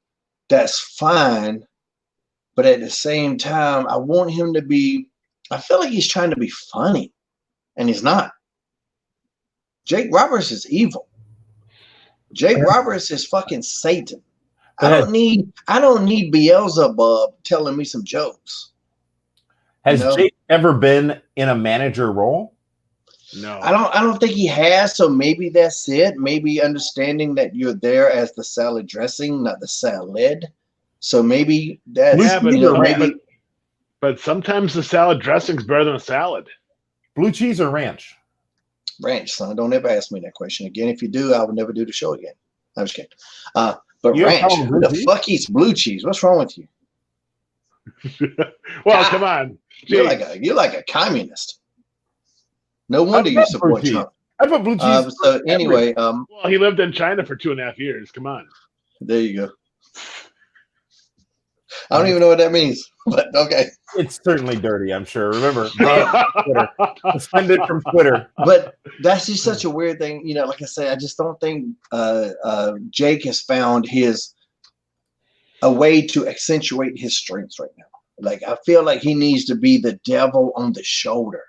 that's fine. But at the same time, I want him to be. I feel like he's trying to be funny, and he's not. Jake Roberts is evil. Jake Roberts is fucking Satan. I don't need Beelzebub telling me some jokes. Has Jake ever been in a manager role? No. I don't think he has. So maybe that's it. Maybe understanding that you're there as the salad dressing, not the salad. So maybe that's but sometimes the salad dressing's better than a salad. Blue cheese or ranch? Ranch, son. Don't ever ask me that question again. If you do, I will never do the show again. I'm just kidding. But You ranch, who the fuck eats blue cheese? What's wrong with you? Well, come on. You're like a communist. No wonder you support Trump. I put blue cheese. So anyway, well, he lived in China for 2.5 years. Come on. There you go. I don't even know what that means, but okay. It's certainly dirty, I'm sure. Remember, suspended from Twitter. But that's just such a weird thing. You know, like I said, I just don't think Jake has found a way to accentuate his strengths right now. Like, I feel like he needs to be the devil on the shoulder.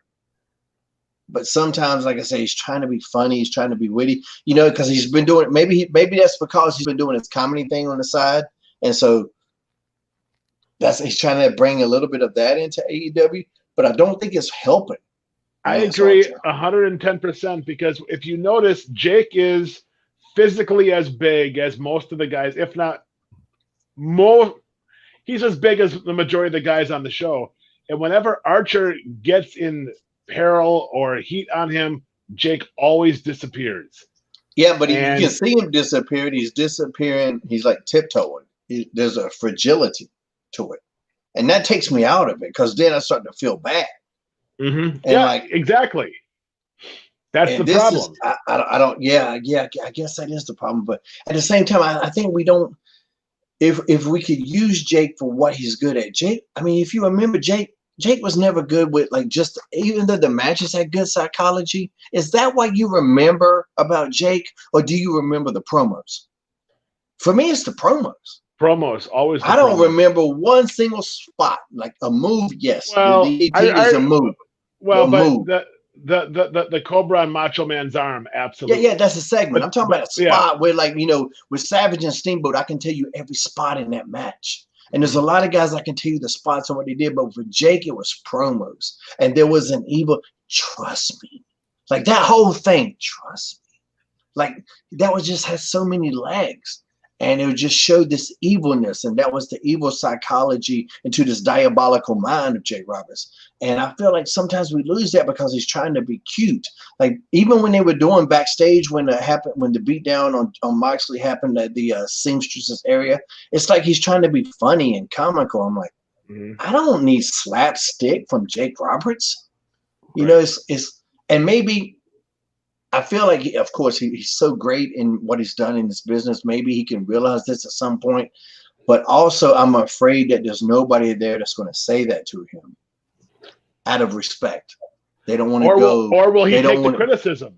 But sometimes, like I say, he's trying to be funny. He's trying to be witty, you know, because he's been doing maybe that's because he's been doing his comedy thing on the side. And so he's trying to bring a little bit of that into AEW, but I don't think it's helping. I agree 110% because if you notice, Jake is physically as big as most of the guys, if not more. He's as big as the majority of the guys on the show. And whenever Archer gets in peril or heat on him, Jake always disappears. Yeah, but you can see him disappear. He's disappearing. He's like tiptoeing. There's a fragility to it. And that takes me out of it because then I start to feel bad. Mm-hmm. Yeah, exactly. That's the problem. I guess that is the problem. But at the same time, I think we don't. If we could use Jake for what he's good at, Jake. I mean, if you remember, Jake was never good with even though the matches had good psychology. Is that what you remember about Jake, or do you remember the promos? For me, it's the promos. Promos always. I don't remember one single spot like a move. Yes, well, the DDT is a move. Well, but the Cobra on Macho Man's arm, absolutely. Yeah, that's a segment. I'm talking about a spot where, like, you know, with Savage and Steamboat, I can tell you every spot in that match. And there's a lot of guys I can tell you the spots on what they did, but for Jake, it was promos. And there was an evil, trust me. Like that whole thing, trust me. Like that was just has so many legs. And it just showed this evilness, and that was the evil psychology into this diabolical mind of Jake Roberts. And I feel like sometimes we lose that because he's trying to be cute. Like even when they were doing backstage when the beatdown on Moxley happened at the seamstresses area, it's like he's trying to be funny and comical. I'm like, I don't need slapstick from Jake Roberts. You know, it's and maybe. I feel like, of course, he's so great in what he's done in this business. Maybe he can realize this at some point. But also, I'm afraid that there's nobody there that's going to say that to him out of respect. They don't want to go. Or will he take the criticism?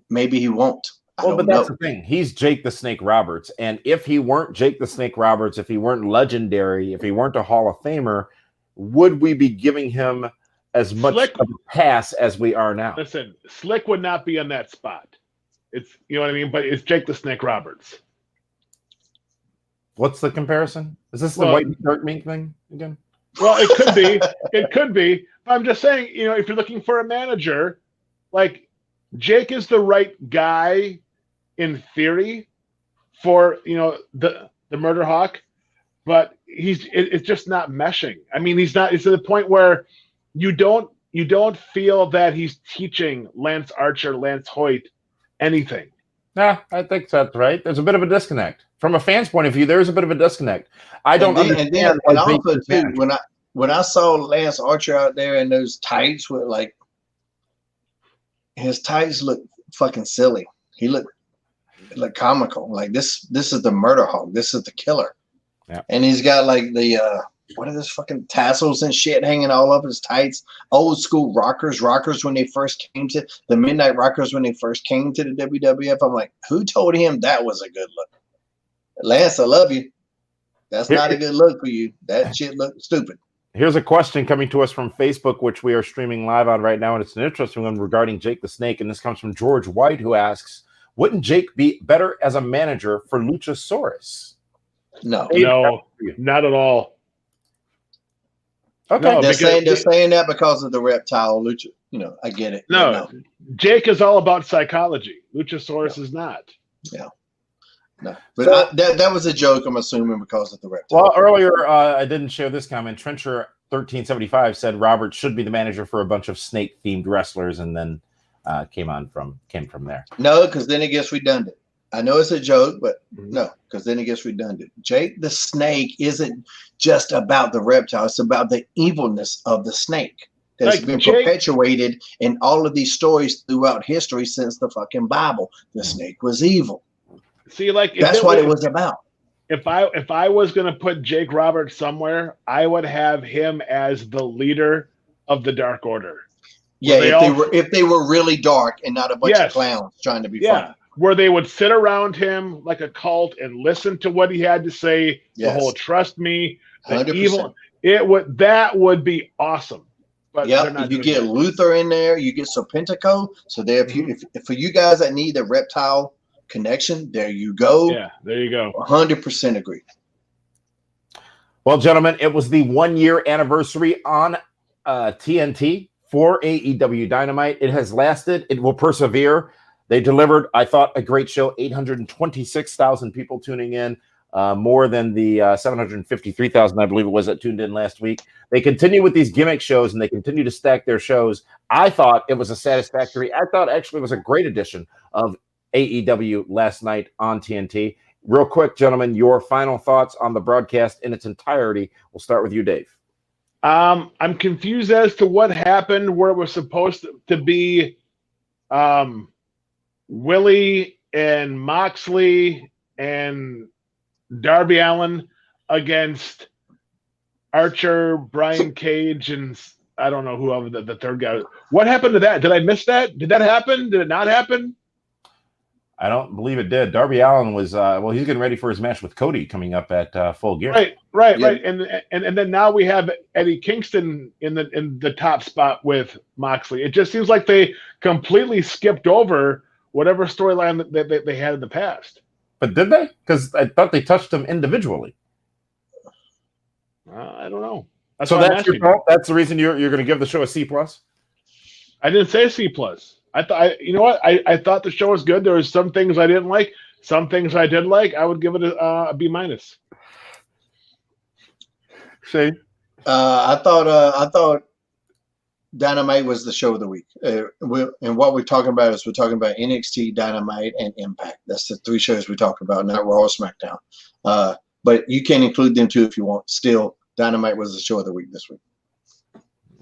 Maybe he won't. Well, but that's the thing. He's Jake the Snake Roberts. And if he weren't Jake the Snake Roberts, if he weren't legendary, if he weren't a Hall of Famer, would we be giving him as much of a pass as we are now? Listen, Slick would not be on that spot. It's, you know what I mean? But it's Jake the Snake Roberts. What's the comparison? Is this the white shirt mink thing again? Well, it could be. It could be. But I'm just saying, you know, if you're looking for a manager, like Jake is the right guy in theory for, you know, the Murder Hawk, but it's just not meshing. I mean, it's to the point where you don't feel that he's teaching Lance Archer, Lance Hoyt anything. Yeah, I think that's right. There's a bit of a disconnect. From a fan's point of view, there's a bit of a disconnect. I don't understand. And also, too, when I saw Lance Archer out there in those tights with like his tights look fucking silly. He looked comical. Like this is the Murder Hawk. This is the killer. Yeah. And he's got like the what are those fucking tassels and shit hanging all up his tights? Old school rockers when they first came to the Midnight Rockers when they first came to the WWF. I'm like, who told him that was a good look? Lance, I love you. That's not a good look for you. That shit looked stupid. Here's a question coming to us from Facebook, which we are streaming live on right now, and it's an interesting one regarding Jake the Snake, and this comes from George White, who asks, wouldn't Jake be better as a manager for Luchasaurus? No, not at all. Okay, no, they're saying that because of the reptile Lucha. I get it. No, Jake is all about psychology. Luchasaurus is not. Yeah. No, but that was a joke, I'm assuming, because of the reptile. Well, earlier, I didn't share this comment. Trencher 1375 said Robert should be the manager for a bunch of snake-themed wrestlers, and then came from there. No, because then it gets redundant. I know it's a joke, but no, because then it gets redundant. Jake the Snake isn't just about the reptile. It's about the evilness of the snake that's been perpetuated in all of these stories throughout history since the fucking Bible. The snake was evil. See, that's what it was about. If I was going to put Jake Roberts somewhere, I would have him as the leader of the Dark Order. Yeah, if they were really dark and not a bunch of clowns trying to be funny. Where they would sit around him like a cult and listen to what he had to say. The whole trust me, the 100%. Evil. That would be awesome. But you get Luther in there, you get Serpentico. So there, if for you guys that need the reptile connection, there you go. Yeah, there you go. 100% agree. Well, gentlemen, it was the 1-year anniversary on TNT for AEW Dynamite. It has lasted. It will persevere. They delivered, I thought, a great show. 826,000 people tuning in, more than the 753,000, I believe it was, that tuned in last week. They continue with these gimmick shows, and they continue to stack their shows. I thought it was actually it was a great edition of AEW last night on TNT. Real quick, gentlemen, your final thoughts on the broadcast in its entirety. We'll start with you, Dave. I'm confused as to what happened where it was supposed to be Willie and Moxley and Darby Allin against Archer, Brian Cage, and I don't know whoever the third guy was. What happened to that? Did I miss that? Did that happen? Did it not happen? I don't believe it did. Darby Allin was he's getting ready for his match with Cody coming up at Full Gear. Right. And then now we have Eddie Kingston in the top spot with Moxley. It just seems like they completely skipped over whatever storyline that they had in the past. But did they? Because I thought they touched them individually. I don't know. That's your fault. That's the reason you're going to give the show a C+. I didn't say C+. I thought, you know what? I thought the show was good. There was some things I didn't like, some things I did like. I would give it a B-. Shane, I thought Dynamite was the show of the week. And what we're talking about is we're talking about NXT, Dynamite, and Impact. That's the 3 shows we're talking about, not Raw or SmackDown. But you can include them too if you want. Still, Dynamite was the show of the week this week.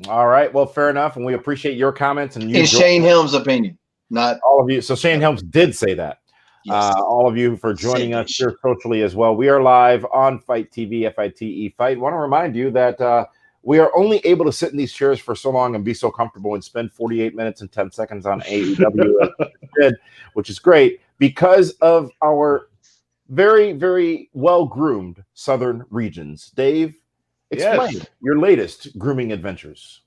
All right. Well, fair enough. And we appreciate your comments. And Shane Helm's opinion, not all of you. So Shane Helms did say that. Yes. All of you for joining us here socially as well. We are live on Fight TV, FITE Fight. I want to remind you that we are only able to sit in these chairs for so long and be so comfortable and spend 48 minutes and 10 seconds on AEW, which is great because of our very, very well-groomed southern regions. Dave, explain your latest grooming adventures.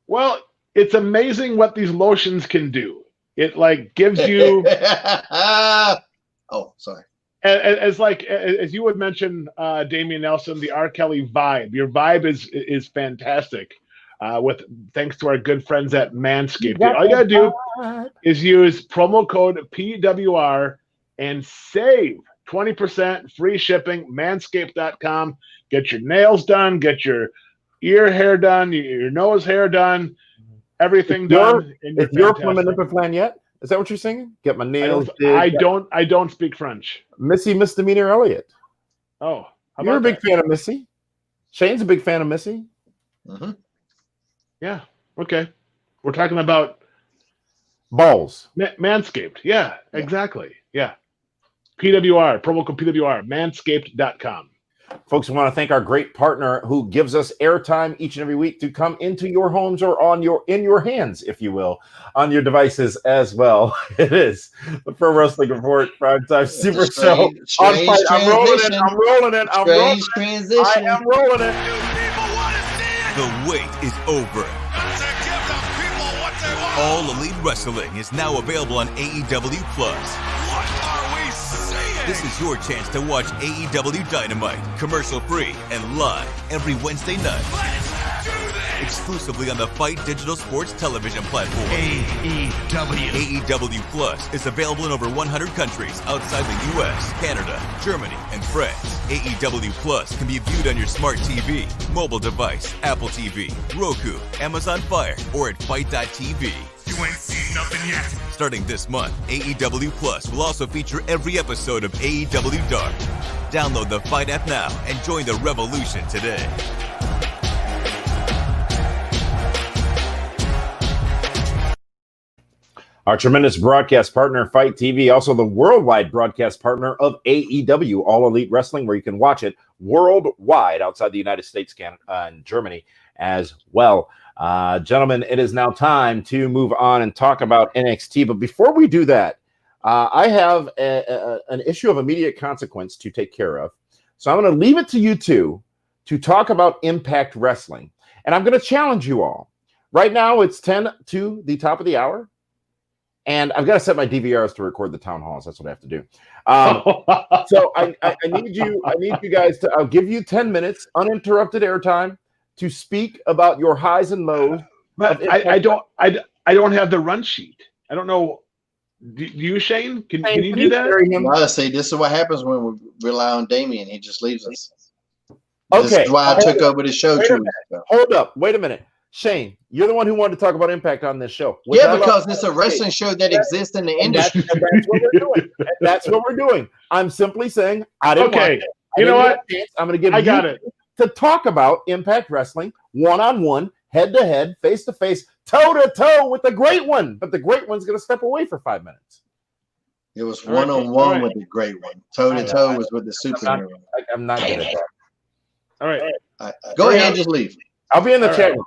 Well, it's amazing what these lotions can do. It gives you. Oh, sorry. As you would mention, Damian Nelson, the R. Kelly vibe. Your vibe is fantastic. Thanks to our good friends at Manscaped. All you gotta do is use promo code PWR and save 20% free shipping. Manscaped.com. Get your nails done. Get your ear hair done. Your nose hair done. Everything done. If you're from an plan yet. Is that what you're singing? Get my nails. I don't speak French. Missy Misdemeanor Elliott. Oh, you're a big fan of Missy. Shane's a big fan of Missy. Mm-hmm. Yeah. Okay. We're talking about balls. Manscaped. Yeah. Exactly. Yeah. PWR. Promo code PWR. Manscaped.com. Folks, we want to thank our great partner who gives us airtime each and every week to come into your homes or in your hands, if you will, on your devices as well. It is the Pro Wrestling Report PrimeTime Super Show. I'm rolling it. I am rolling it. The wait is over. All Elite Wrestling is now available on AEW Plus. This is your chance to watch AEW Dynamite, commercial-free and live every Wednesday night. Let's do this! exclusively on the Fight Digital Sports television platform. AEW Plus is available in over 100 countries outside the U.S., Canada, Germany, and France. AEW Plus can be viewed on your smart TV, mobile device, Apple TV, Roku, Amazon Fire, or at Fight.tv. You ain't seen nothing yet. Starting this month, AEW Plus will also feature every episode of AEW Dark. Download the Fight app now and join the revolution today. Our tremendous broadcast partner, Fight TV, also the worldwide broadcast partner of AEW, All Elite Wrestling, where you can watch it worldwide outside the United States, Canada, and Germany as well. Gentlemen, it is now time to move on and talk about NXT. But before we do that, I have an issue of immediate consequence to take care of. So I'm going to leave it to you two to talk about Impact Wrestling. And I'm going to challenge you all. Right now, it's 10 to the top of the hour. And I've got to set my DVRs to record the town halls. That's what I have to do. So I need you guys to. I'll give you 10 minutes uninterrupted airtime to speak about your highs and lows. But I don't have the run sheet. I don't know. Do you, Shane? Can you do that? Honestly, this is what happens when we rely on Damian. He just leaves us. Okay. This is why I took over the show. Hold up. Wait a minute. Shane, you're the one who wanted to talk about Impact on this show. Yeah, because it's a wrestling show that exists in the industry. That's what we're doing. That's what we're doing. I'm simply saying I didn't want it. You know what? I'm going to give you to talk about Impact Wrestling one-on-one, head-to-head, face-to-face, toe-to-toe with the great one. But the great one's going to step away for 5 minutes. It was one-on-one with the great one. Toe-to-toe was with the superhero. I'm not good at that. All right. Go ahead and just leave. I'll be in the chat room.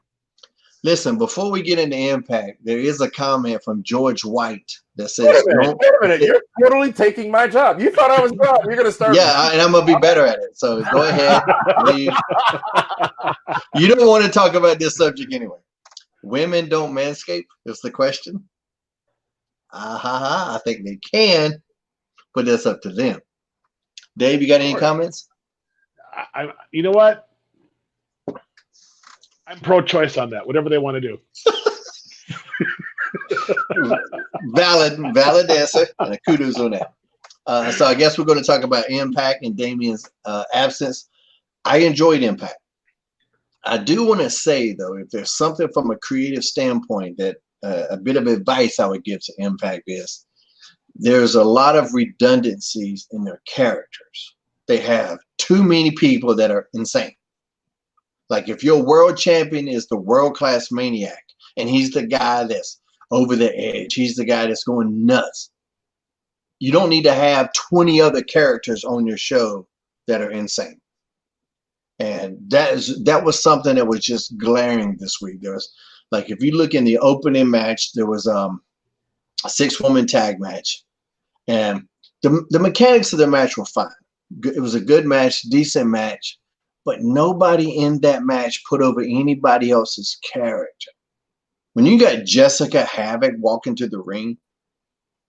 Listen, before we get into Impact, there is a comment from George White that says, wait a minute. You're totally taking my job. You thought I was wrong. You're going to start. Yeah, and I'm going to be better at it. So go ahead. Leave. You don't want to talk about this subject anyway. Women don't manscape is the question. I think they can, but that's up to them. Dave, you got any comments? You know what? I'm pro-choice on that. Whatever they want to do. Valid answer, and kudos on that. So I guess we're going to talk about Impact and Damian's absence. I enjoyed Impact. I do want to say, though, if there's something from a creative standpoint that a bit of advice I would give to Impact is there's a lot of redundancies in their characters. They have too many people that are insane. Like if your world champion is the world-class maniac and he's the guy that's over the edge, he's the guy that's going nuts. You don't need to have 20 other characters on your show that are insane. And that was something that was just glaring this week. There was, like, if you look in the opening match, there was a 6-woman tag match. And the mechanics of the match were fine. It was a good match, decent match. But nobody in that match put over anybody else's character. When you got Jessica Havoc walking to the ring,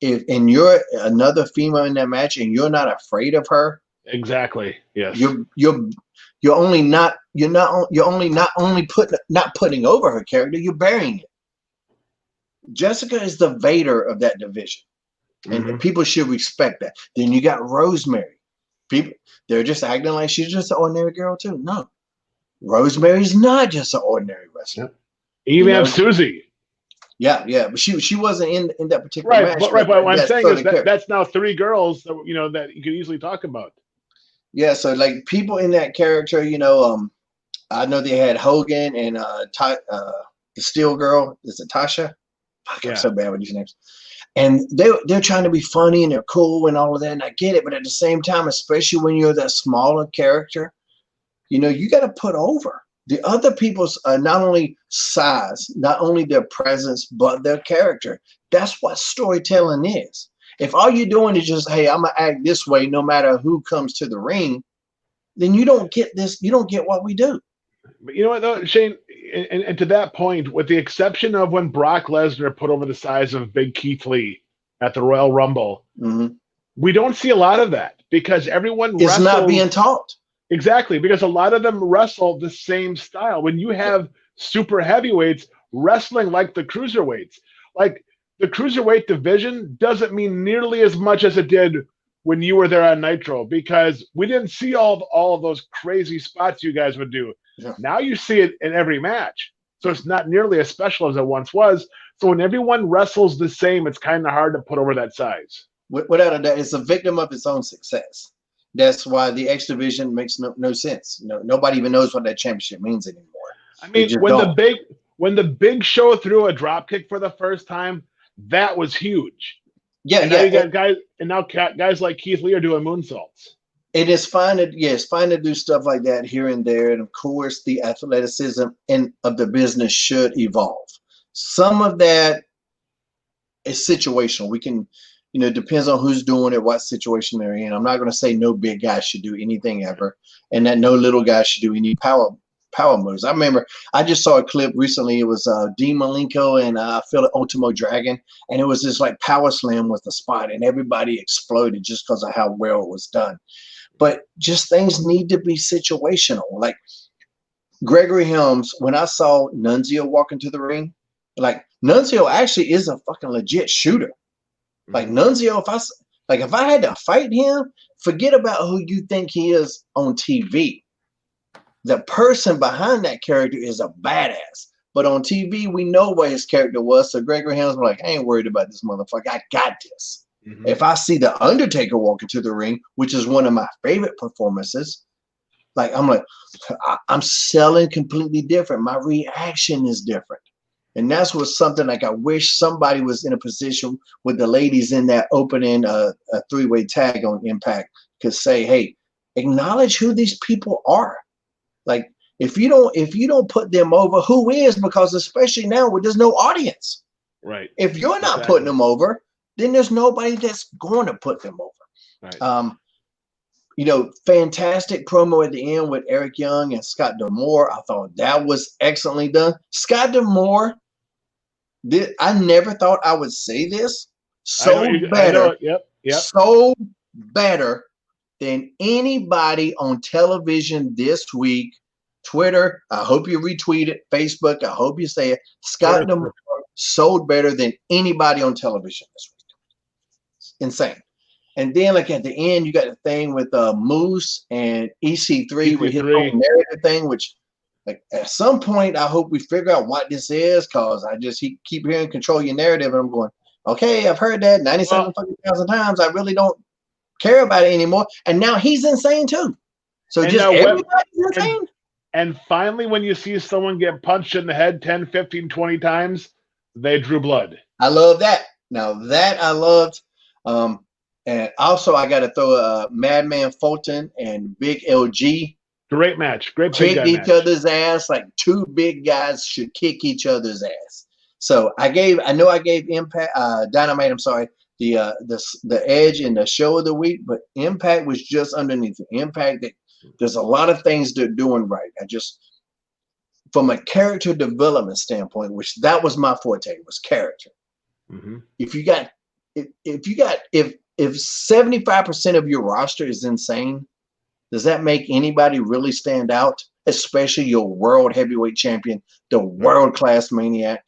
and you're another female in that match, and you're not afraid of her, exactly. Yes. You're not putting over her character. You're burying it. Jessica is the Vader of that division, and people should respect that. Then you got Rosemary. People, they're just acting like she's just an ordinary girl too. No, Rosemary's not just an ordinary wrestler. You even have Susie. Yeah, but she wasn't in that particular match. But what I'm saying is that's now 3 girls that that you could easily talk about. Yeah, so like people in that character, I know they had Hogan and the Steel Girl. Is it Tasha? I'm so bad with these names. And they're trying to be funny and they're cool and all of that, and I get it. But at the same time, especially when you're that smaller character, you got to put over the other people's not only size, not only their presence, but their character. That's what storytelling is. If all you're doing is just, hey, I'm gonna act this way no matter who comes to the ring, then you don't get this. You don't get what we do. But you know what, though, Shane, and to that point, with the exception of when Brock Lesnar put over the size of Big Keith Lee at the Royal Rumble, we don't see a lot of that because everyone is not being taught. Exactly, because a lot of them wrestle the same style. When you have super heavyweights wrestling like the cruiserweights. Like the cruiserweight division doesn't mean nearly as much as it did when you were there on Nitro, because we didn't see all of those crazy spots you guys would do. Yeah. Now you see it in every match. So it's not nearly as special as it once was. So when everyone wrestles the same, it's kind of hard to put over that size. Without a doubt, it's a victim of its own success. That's why the X division makes no sense. Nobody even knows what that championship means anymore. I mean, when the Big Show threw a drop kick for the first time, that was huge. Yeah, and now you got guys, and now guys like Keith Lee are doing moonsaults. It is fine to do stuff like that here and there, and of course, the athleticism of the business should evolve. Some of that is situational. We can, it depends on who's doing it, what situation they're in. I'm not going to say no big guy should do anything ever, and that no little guy should do any power moves. I remember I just saw a clip recently. It was Dean Malenko and Phil Ultimo Dragon, and it was this like power slam with the spot, and everybody exploded just because of how well it was done. But just things need to be situational. Like Gregory Helms, when I saw Nunzio walk into the ring, like Nunzio actually is a fucking legit shooter. Like Nunzio, if I had to fight him, forget about who you think he is on TV. The person behind that character is a badass. But on TV, we know what his character was. So Gregory Helms was like, I ain't worried about this motherfucker. I got this. Mm-hmm. If I see The Undertaker walk into the ring, which is one of my favorite performances, I'm selling completely different. My reaction is different. And that's what's something like I wish somebody was in a position with the ladies in that opening a three-way tag on Impact could say, hey, acknowledge who these people are. Like if you don't put them over, who is? Because especially now where there's no audience. Right. If you're not putting them over, then there's nobody that's going to put them over. Right. Fantastic promo at the end with Eric Young and Scott D'Amore. I thought that was excellently done. Scott D'Amore, I never thought I would say this. So better than anybody on television this week. Twitter, I hope you retweet it. Facebook, I hope you say it. Scott D'Amore sold better than anybody on television this week. Insane. And then, like at the end, you got the thing with Moose and EC3 with his own narrative thing, which, like, at some point, I hope we figure out what this is, because I just keep hearing control your narrative, and I'm going, okay, I've heard that 97,000 times. I really don't care about it anymore. And now he's insane too. So just everybody's insane. And finally, when you see someone get punched in the head 10, 15, 20 times, they drew blood. I love that. Now that I loved. And also, I got to throw Madman Fulton and Big LG. Great match. Great big guy match. Kick each other's ass. Like two big guys should kick each other's ass. So I know I gave Impact Dynamite. I'm sorry, the edge in the show of the week, but Impact was just underneath it. Impact, there's a lot of things they're doing right. I just, from a character development standpoint, which that was my forte, was character. Mm-hmm. If 75% of your roster is insane, does that make anybody really stand out? Especially your world heavyweight champion, the world-class maniac.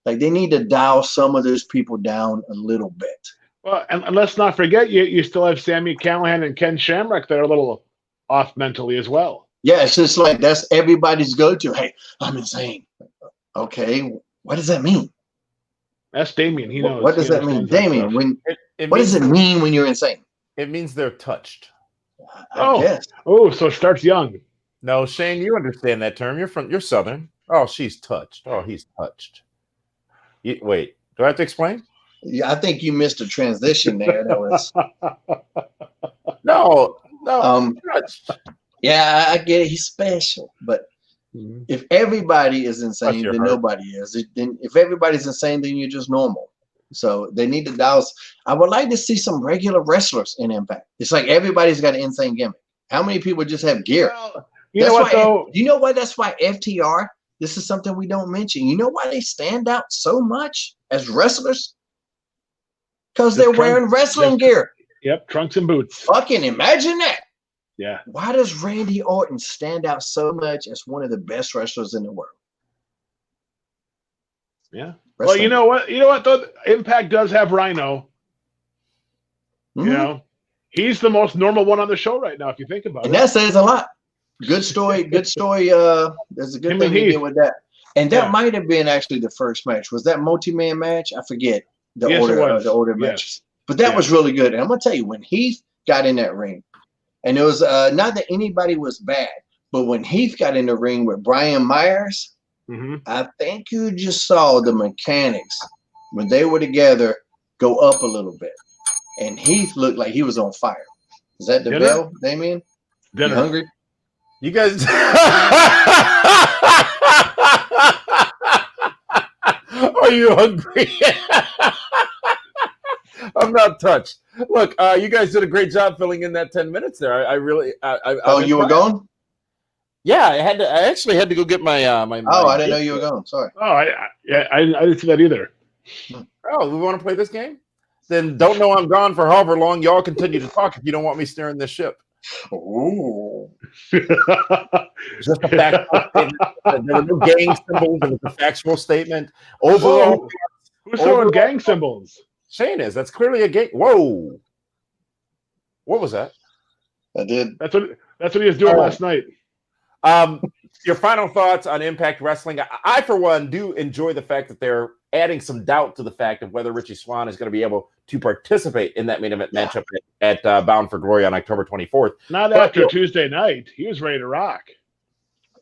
Like, they need to dial some of those people down a little bit. Well, and let's not forget, you still have Sami Callihan and Ken Shamrock that are a little off mentally as well. Yeah, it's just like that's everybody's go-to. Hey, I'm insane. Okay, what does that mean? That's Damien. He knows. What does that mean, Damien? What does it mean when you're insane? It means they're touched. I guess. So it starts young. No, Shane, you understand that term. You're Southern. Oh, she's touched. Oh, he's touched. Wait, do I have to explain? Yeah, I think you missed a transition there. That was no. Yeah, I get it. He's special, but if everybody is insane, then nobody is. Then if everybody's insane, then you're just normal. So they need to dial. I would like to see some regular wrestlers in Impact. It's like everybody's got an insane gimmick. How many people just have gear? Well, you know what, though? You know why? That's why FTR. This is something we don't mention. You know why they stand out so much as wrestlers? Because they're wearing wrestling gear. Yep, trunks and boots. Fucking imagine that. Yeah. Why does Randy Orton stand out so much as one of the best wrestlers in the world? Yeah. Wrestling. Well, you know what? You know what? Though Impact does have Rhino. Mhm. You know, he's the most normal one on the show right now. If you think about And it, that says a lot. Good story. Good story. There's a good Him thing and they Heath. did with that. And that Yeah. might have been actually the first match. Was that multi-man match? I forget the Yes, it order was. the order Yes. matches. But that Yeah. was really good. And I'm gonna tell you, when Heath got in that ring, and it was not that anybody was bad, but when Heath got in the ring with Brian Myers, I think you just saw the mechanics when they were together go up a little bit. And Heath looked like he was on fire. Is that the Dinner? bell, Damien? You Dinner. hungry? You guys are you hungry? I'm not touched. Look, you guys did a great job filling in that 10 minutes there. I really You were gone? Yeah, I actually had to go get my Oh, I didn't know you were gone. Sorry. Oh, I didn't see that either. Oh, we want to play this game? Then don't know I'm gone for however long. Y'all continue to talk if you don't want me steering this ship. Ooh. Just a factual statement. There were no gang symbols. It was a factual statement. Overall, Who's throwing gang symbols? Shane is. That's clearly a gang. Whoa. What was that? I did. That's what he was doing last night. Your final thoughts on Impact Wrestling. I, for one, do enjoy the fact that they're adding some doubt to the fact of whether Richie Swann is going to be able to participate in that main event matchup at Bound for Glory on October 24th. Not after Tuesday night. He was ready to rock.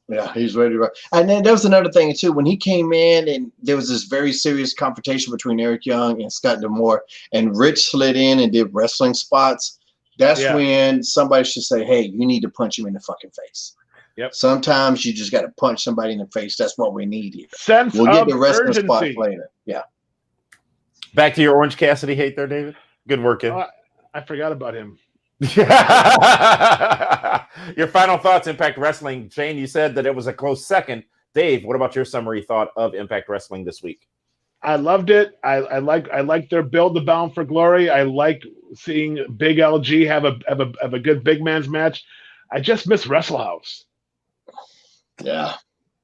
Yeah, he's ready to rock. And then there was another thing, too. When he came in and there was this very serious confrontation between Eric Young and Scott D'Amore, and Rich slid in and did wrestling spots, that's when somebody should say, hey, you need to punch him in the fucking face. Yep. Sometimes you just got to punch somebody in the face. That's what we need here. We'll get the wrestling spots later. Yeah. Back to your Orange Cassidy hate there, David. Good work, in. I forgot about him. Your final thoughts, Impact Wrestling. Shane, you said that it was a close second. Dave, what about your summary thought of Impact Wrestling this week? I loved it. I like their build to Bound for Glory. I like seeing Big LG have a good big man's match. I just miss Wrestle House. Yeah.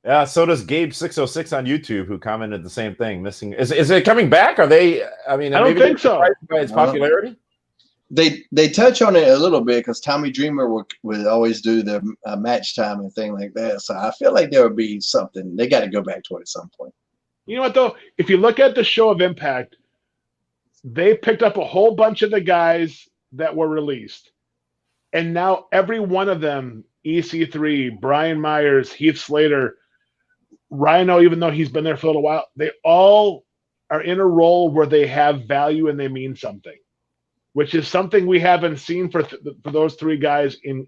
Yeah, so does Gabe606 on YouTube, who commented the same thing. Missing is it coming back? Are they? I mean, I don't think so. By its popularity, they touch on it a little bit because Tommy Dreamer would always do the match time and thing like that. So I feel like there would be something they got to go back to it at some point. You know what though? If you look at the show of Impact, they picked up a whole bunch of the guys that were released, and now every one of them, EC3, Brian Myers, Heath Slater, Rhino, even though he's been there for a little while, they all are in a role where they have value and they mean something, which is something we haven't seen for those three guys in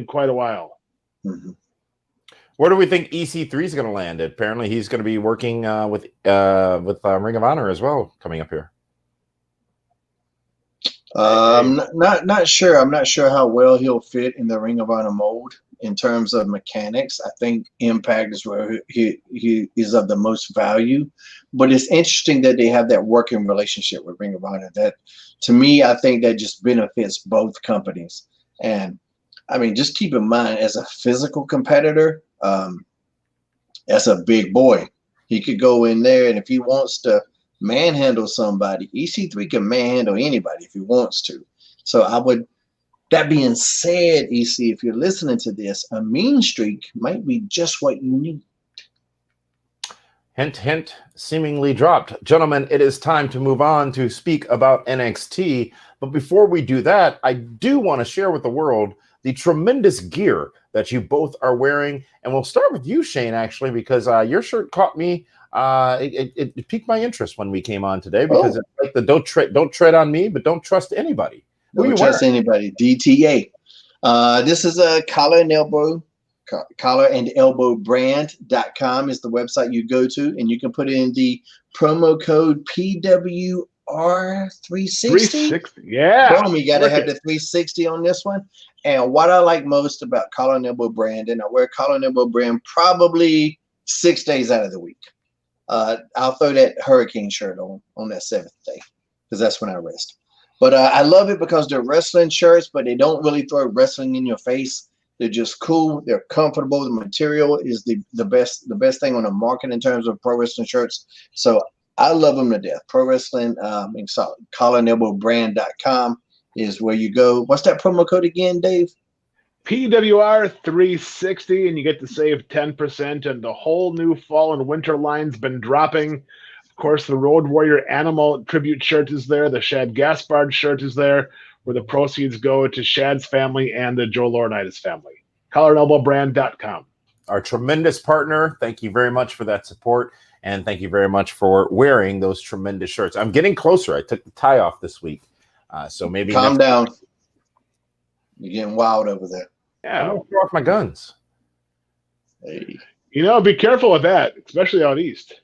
quite a while. Mm-hmm. Where do we think EC3 is going to land? Apparently, he's going to be working with Ring of Honor as well coming up here. Not sure. I'm not sure how well he'll fit in the Ring of Honor mold in terms of mechanics. I think Impact is where he is of the most value. But it's interesting that they have that working relationship with Ring of Honor. That, to me, I think that just benefits both companies. And I mean, just keep in mind, as a physical competitor, as a big boy, he could go in there, and if he wants to manhandle somebody, EC3 can manhandle anybody if he wants to. So that being said, EC, if you're listening to this, a mean streak might be just what you need. Hint, hint, seemingly dropped. Gentlemen, it is time to move on to speak about NXT. But before we do that, I do want to share with the world the tremendous gear that you both are wearing. And we'll start with you, Shane, actually, because your shirt caught me. It piqued my interest when we came on today because it's like the don't tread on me, but don't trust anybody. Don't trust anybody. DTA. This is a collar and elbow brand.com is the website you go to, and you can put in the promo code PWR 360. Yeah. Boom, you got to have the 360 on this one. And what I like most about collar and elbow brand, and I wear collar and elbow brand probably 6 days out of the week. I'll throw that hurricane shirt on that 7th day because that's when I rest. But I love it because they're wrestling shirts, but they don't really throw wrestling in your face. They're just cool. They're comfortable. The material is the best thing on the market in terms of pro wrestling shirts. So I love them to death. Pro wrestling, collarandelbowbrand.com is where you go. What's that promo code again, Dave? PWR 360, and you get to save 10%. And the whole new fall and winter line's been dropping. Of course, the Road Warrior Animal tribute shirt is there. The Shad Gaspard shirt is there, where the proceeds go to Shad's family and the Joe Laurinaitis family. collarandelbowbrand.com. Our tremendous partner. Thank you very much for that support. And thank you very much for wearing those tremendous shirts. I'm getting closer. I took the tie off this week. So maybe calm down. You're getting wild over there. Yeah, I'm going to throw off my guns. Hey. Be careful with that, especially out east.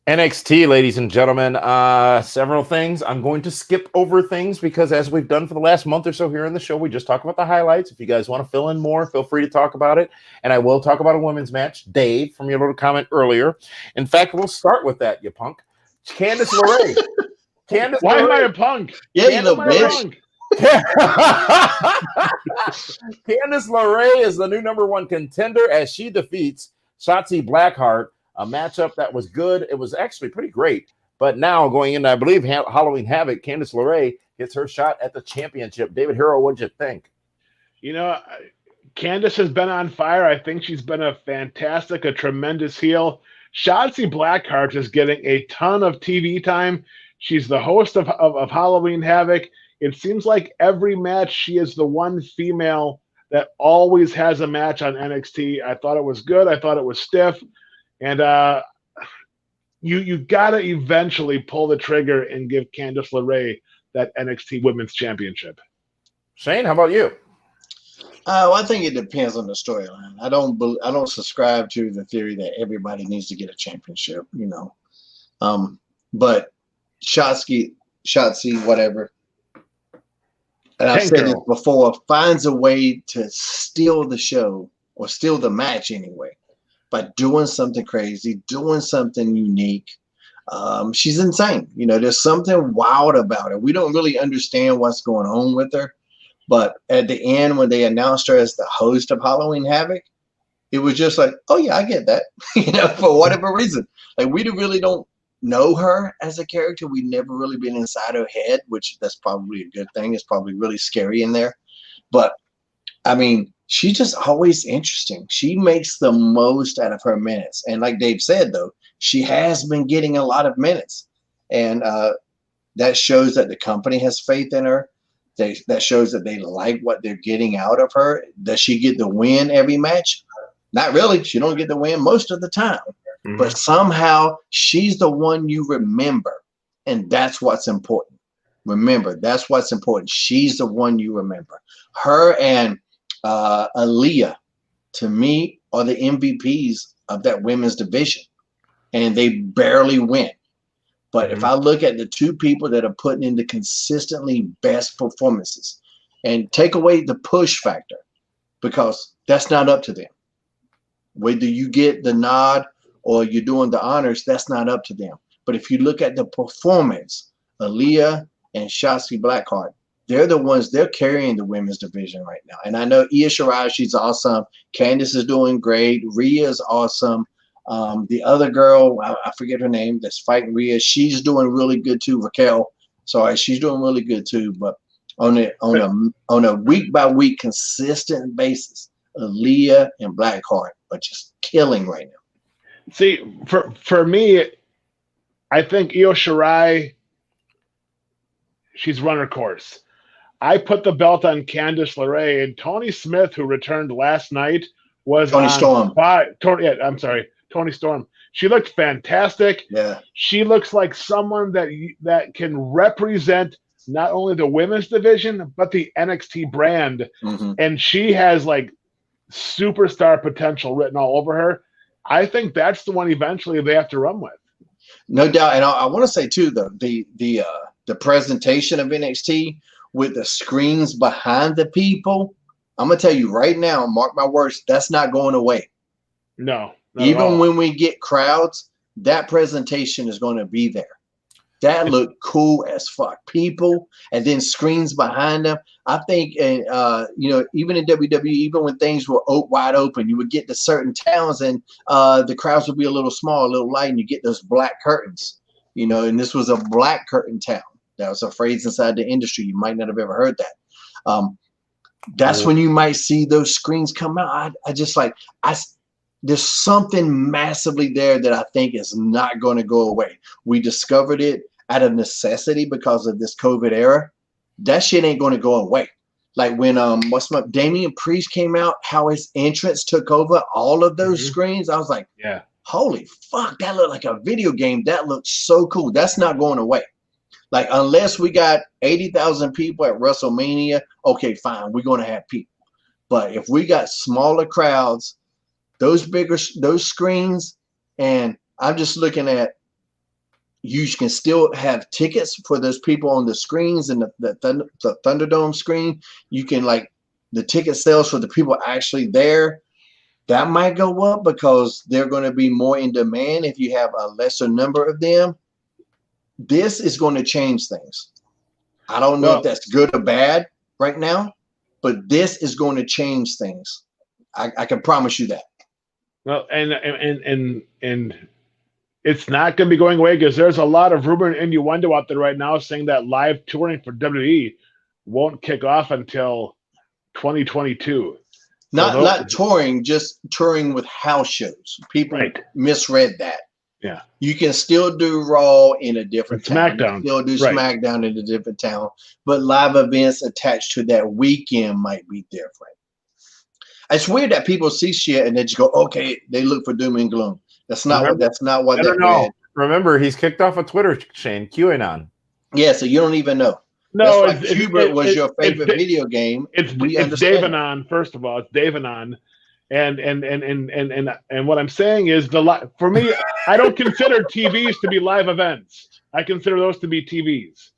NXT, ladies and gentlemen, several things. I'm going to skip over things because as we've done for the last month or so here in the show, we just talk about the highlights. If you guys want to fill in more, feel free to talk about it. And I will talk about a women's match. Dave, from your little comment earlier. In fact, we'll start with that, you punk. Candice LeRae. Why am I a punk? Yeah, you little bitch. Candice LeRae is the new #1 contender as she defeats Shotzi Blackheart. A matchup that was good. It was actually pretty great. But now going into, I believe, Halloween Havoc, Candice LeRae gets her shot at the championship. David Hero, what'd you think? Candice has been on fire. I think she's been a tremendous heel. Shotzi Blackheart is getting a ton of TV time. She's the host of Halloween Havoc. It seems like every match she is the one female that always has a match on NXT. I thought it was good. I thought it was stiff. And you got to eventually pull the trigger and give Candice LeRae that NXT Women's Championship. Shane, how about you? I think it depends on the storyline. I don't subscribe to the theory that everybody needs to get a championship, But Shotzi, whatever. And I've said this before, finds a way to steal the show or steal the match anyway. By doing something crazy, doing something unique. She's insane. There's something wild about her. We don't really understand what's going on with her. But at the end, when they announced her as the host of Halloween Havoc, it was just like, oh, yeah, I get that. For whatever reason. Like, we really don't know her as a character. We've never really been inside her head, which that's probably a good thing. It's probably really scary in there. But, she's just always interesting. She makes the most out of her minutes. And like Dave said, though, she has been getting a lot of minutes. And that shows that the company has faith in her. That shows that they like what they're getting out of her. Does she get the win every match? Not really. She don't get the win most of the time. Mm-hmm. But somehow she's the one you remember. And that's what's important. Remember, that's what's important. She's the one you remember. Her and Aaliyah, to me, are the MVPs of that women's division, and they barely win. But if I look at the two people that are putting in the consistently best performances and take away the push factor, because that's not up to them. Whether you get the nod or you're doing the honors, that's not up to them. But if you look at the performance, Aaliyah and Shotzi Blackheart, they're the ones, they're carrying the women's division right now. And I know Io Shirai, she's awesome. Candice is doing great. Rhea is awesome. The other girl, I forget her name, that's fighting Rhea, she's doing really good too. Raquel, sorry, she's doing really good too. But on a week by week consistent basis, Aaliyah and Blackheart are just killing right now. See, for me, I think Io Shirai, she's run her course. I put the belt on Candice LeRae, and Tony Smith, who returned last night, was Tony Storm. Tony Storm. She looked fantastic. Yeah. She looks like someone that can represent not only the women's division, but the NXT brand. Mm-hmm. And she has like superstar potential written all over her. I think that's the one eventually they have to run with. No doubt. And I want to say too, the presentation of NXT with the screens behind the people, I'm going to tell you right now, mark my words, that's not going away. No. Even when we get crowds, that presentation is going to be there. That looked cool as fuck. People and then screens behind them. I think, even in WWE, even when things were wide open, you would get to certain towns and the crowds would be a little small, a little light, and you get those black curtains. And this was a black curtain town. That was a phrase inside the industry. You might not have ever heard that. That's when you might see those screens come out. There's something massively there that I think is not going to go away. We discovered it out of necessity because of this COVID era. That shit ain't going to go away. Like when Damian Priest came out, how his entrance took over all of those screens. I was like, yeah, holy fuck, that looked like a video game. That looked so cool. That's not going away. Like unless we got 80,000 people at WrestleMania, okay, fine, we're going to have people. But if we got smaller crowds, those screens, and I'm just looking at, you can still have tickets for those people on the screens and the Thunderdome screen. You can the ticket sales for the people actually there. That might go up because they're going to be more in demand if you have a lesser number of them. This is going to change things. I don't know if that's good or bad right now, but this is going to change things. I can promise you that. Well, and it's not going to be going away because there's a lot of rumor and innuendo out there right now saying that live touring for WWE won't kick off until 2022. Not touring, just touring with house shows. People misread that. Yeah, you can still do Raw in a different town. SmackDown. Still do SmackDown in a different town, but live events attached to that weekend might be different. It's weird that people see shit and they just go, okay, they look for doom and gloom. That's not what that read. Remember, he's kicked off of Twitter, Shane, QAnon. Yeah, so you don't even know. No, that's like Hubert was your favorite video game. It's Davanon, first of all. It's Davanon. And what I'm saying is for me, I don't consider TVs to be live events. I consider those to be TVs.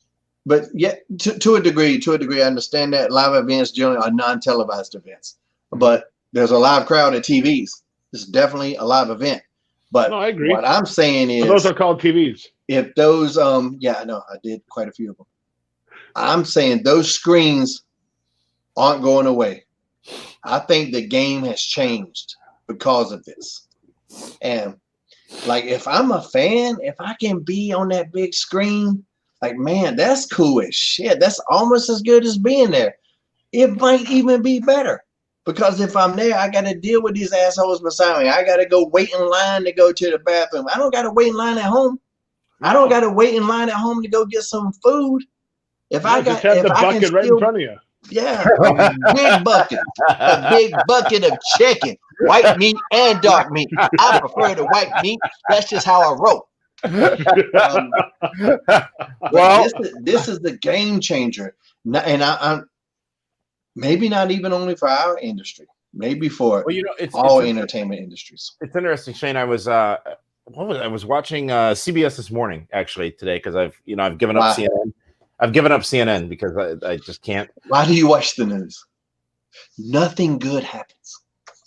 But yeah, to a degree, I understand that live events generally are non-televised events. But there's a live crowd at TVs. It's definitely a live event. But no, I agree. What I'm saying is, but those are called TVs. If those, I know, I did quite a few of them. I'm saying those screens aren't going away. I think the game has changed because of this. And if I'm a fan, if I can be on that big screen, man, that's cool as shit. That's almost as good as being there. It might even be better. Because if I'm there, I got to deal with these assholes beside me. I got to go wait in line to go to the bathroom. I don't got to wait in line at home. I don't got to wait in line at home to go get some food. Just have the bucket right in front of you. Yeah, a big bucket of chicken, white meat and dark meat. I prefer the white meat. That's just how I roll. This is the game changer, and I'm maybe not even only for our industry, maybe for all entertainment industries. It's interesting, Shane. I was watching CBS this morning actually today because I've given up CNN. I've given up CNN because I just can't. Why do you watch the news? Nothing good happens.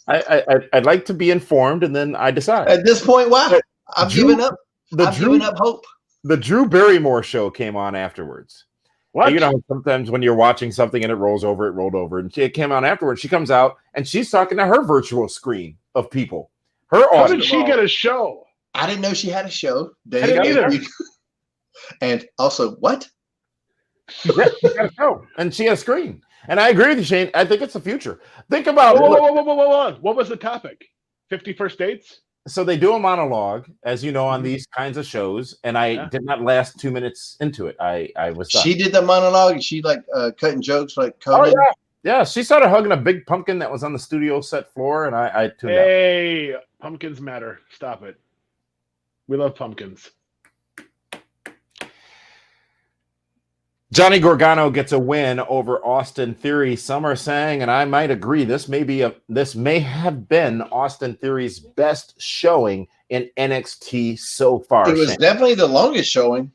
I'd like to be informed, and then I decide. At this point, why? I've given up. I've given up hope. The Drew Barrymore show came on afterwards. What? Sometimes when you're watching something and it rolled over, and it came on afterwards. She comes out and she's talking to her virtual screen of people. How did she get a show? I didn't know she had a show. I didn't either. And also, what? Yeah, she got a show, and she has a screen. And I agree with you, Shane. I think it's the future. Think about whoa. What was the topic? 50 First Dates? So they do a monologue, as you know, on these kinds of shows, and I did not last 2 minutes into it. I was done. She did the monologue. She cutting jokes like Cody. Oh yeah. She started hugging a big pumpkin that was on the studio set floor, and I tuned out. Hey, pumpkins matter. Stop it. We love pumpkins. Johnny Gargano gets a win over Austin Theory. Some are saying, and I might agree, this may have been Austin Theory's best showing in NXT so far. It was definitely the longest showing.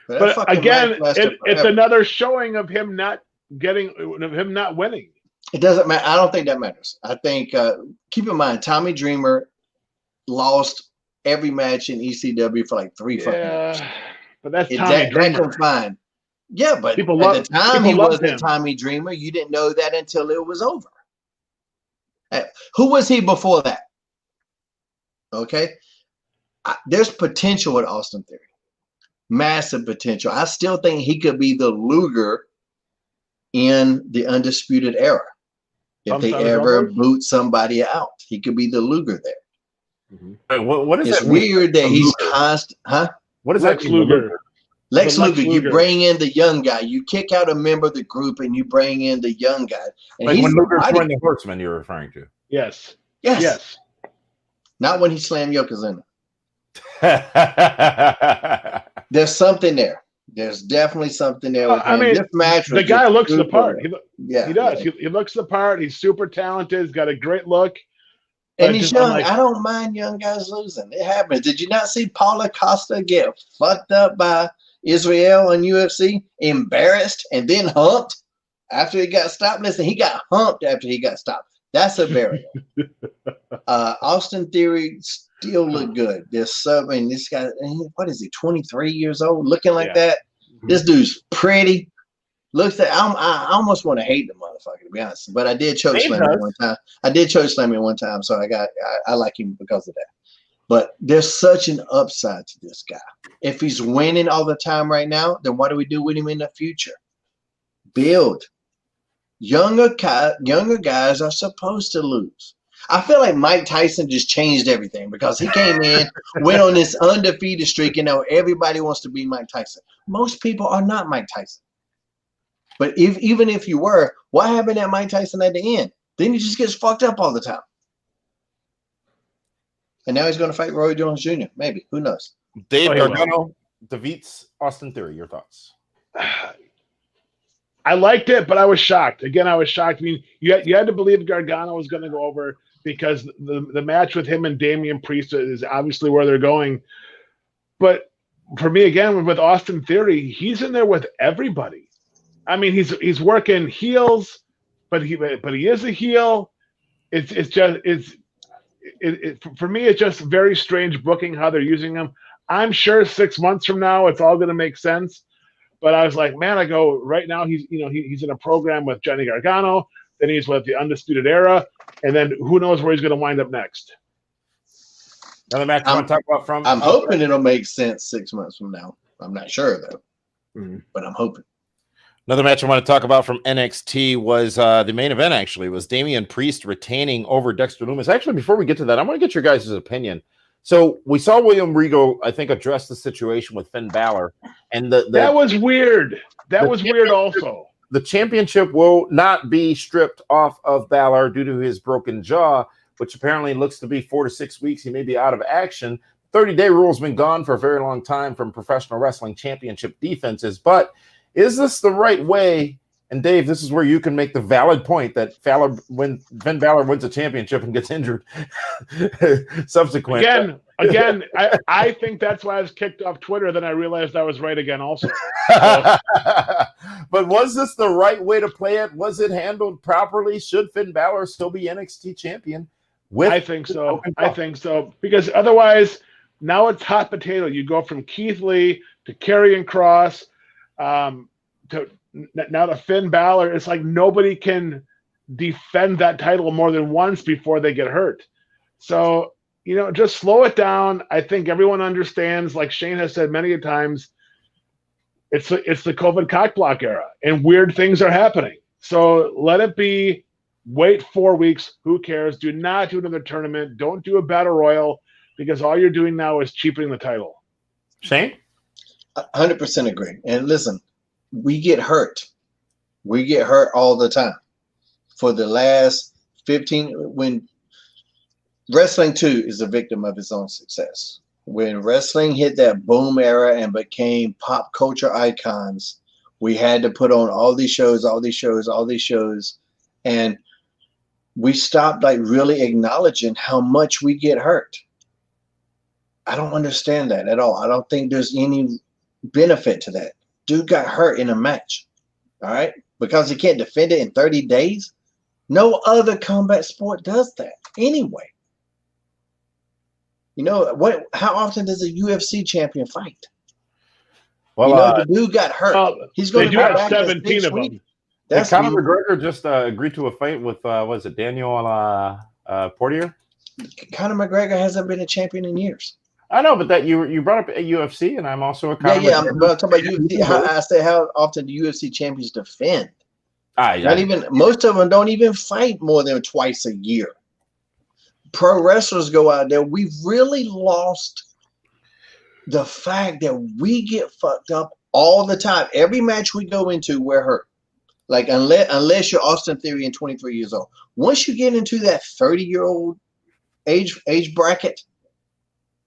But again, it's another showing of him not winning. It doesn't matter. I don't think that matters. I think keep in mind, Tommy Dreamer lost every match in ECW for 3 fucking years. but that's Tommy Dreamer. Confined. Yeah, but at the time he wasn't Tommy Dreamer. You didn't know that until it was over. Who was he before that? Okay. There's potential with Austin Theory. Massive potential. I still think he could be the Luger in the Undisputed Era. If they ever boot somebody out, he could be the Luger there. Mm-hmm. What is it's weird that he's constant, huh? What is Lex Luger? Lex Luger. You bring in the young guy. You kick out a member of the group, and you bring in the young guy. And like when Luger joined the Horsemen, you're referring to? Yes. Not when he slammed Yokozuna. There's something there. There's definitely something there. I mean, this match the guy looks the part. He does. He looks the part. He's super talented. He's got a great look. And he's young. I don't mind young guys losing. It happens. Did you not see Paulo Costa get fucked up by Israel on UFC? Embarrassed and then humped after he got stopped? Listen, he got humped after he got stopped. That's a burial. Austin Theory still look good. This guy, what is he, 23 years old, looking like that? Mm-hmm. This dude's pretty. Looks like I almost want to hate the motherfucker, to be honest. But I did choke slam him one time. So I like him because of that. But there's such an upside to this guy. If he's winning all the time right now, then what do we do with him in the future? Build. Younger guys are supposed to lose. I feel like Mike Tyson just changed everything because he came in, went on this undefeated streak, and now everybody wants to be Mike Tyson. Most people are not Mike Tyson. But even if you were, what happened at Mike Tyson at the end? Then he just gets fucked up all the time. And now he's going to fight Roy Jones Jr. Maybe. Who knows? Dave Gargano defeats Austin Theory. Your thoughts? I liked it, but I was shocked. Again, I was shocked. I mean, you had to believe Gargano was going to go over because the match with him and Damian Priest is obviously where they're going. But for me, again, with Austin Theory, he's in there with everybody. I mean, he's working heels, but he is a heel. For me, it's just very strange booking how they're using him. I'm sure 6 months from now, it's all going to make sense. But I was like, man, right now he's in a program with Johnny Gargano, then he's with the Undisputed Era, and then who knows where he's going to wind up next. Another match you want to talk about from? I'm hoping it'll make sense 6 months from now. I'm not sure though, but I'm hoping. Another match I want to talk about from NXT was the main event. Actually, was Damian Priest retaining over Dexter Loomis. Actually, before we get to that, I want to get your guys' opinion. So we saw William Regal, I think, address the situation with Finn Balor, and that was weird. That was weird. Also, the championship will not be stripped off of Balor due to his broken jaw, which apparently looks to be 4 to 6 weeks. He may be out of action. 30-day rule's been gone for a very long time from professional wrestling championship defenses. But is this the right way? And Dave, this is where you can make the valid point that when Finn Balor wins a championship and gets injured subsequent. Again, I think that's why I was kicked off Twitter. Then I realized I was right again also. But was this the right way to play it? Was it handled properly? Should Finn Balor still be NXT champion? I think so. Because otherwise, now it's hot potato. You go from Keith Lee to Karrion Kross to Finn Balor. It's like nobody can defend that title more than once before they get hurt. So, just slow it down. I think everyone understands, like Shane has said many times, it's the COVID cock block era and weird things are happening. So let it be. Wait 4 weeks. Who cares? Do not do another tournament. Don't do a battle royal because all you're doing now is cheapening the title. Shane? 100% agree. And listen, we get hurt. We get hurt all the time. For the last 15, when wrestling too is a victim of its own success. When wrestling hit that boom era and became pop culture icons, we had to put on all these shows, and we stopped really acknowledging how much we get hurt. I don't understand that at all. I don't think there's any benefit to that. Dude got hurt in a match, all right? Because he can't defend it in 30 days. No other combat sport does that anyway. How often does a UFC champion fight? Well, the dude got hurt. He's going to be back 17 of them. That's Conor McGregor just agreed to a fight with was it Daniel Portier? Conor McGregor hasn't been a champion in years. I know, but that you brought up a UFC, and I'm also a Conor McGregor. But I'm talking about UFC. I say how often the UFC champions defend. Most of them don't even fight more than twice a year. Pro wrestlers go out there. We've really lost the fact that we get fucked up all the time. Every match we go into, we're hurt. Like unless you're Austin Theory and 23 years old. Once you get into that 30-year-old age bracket,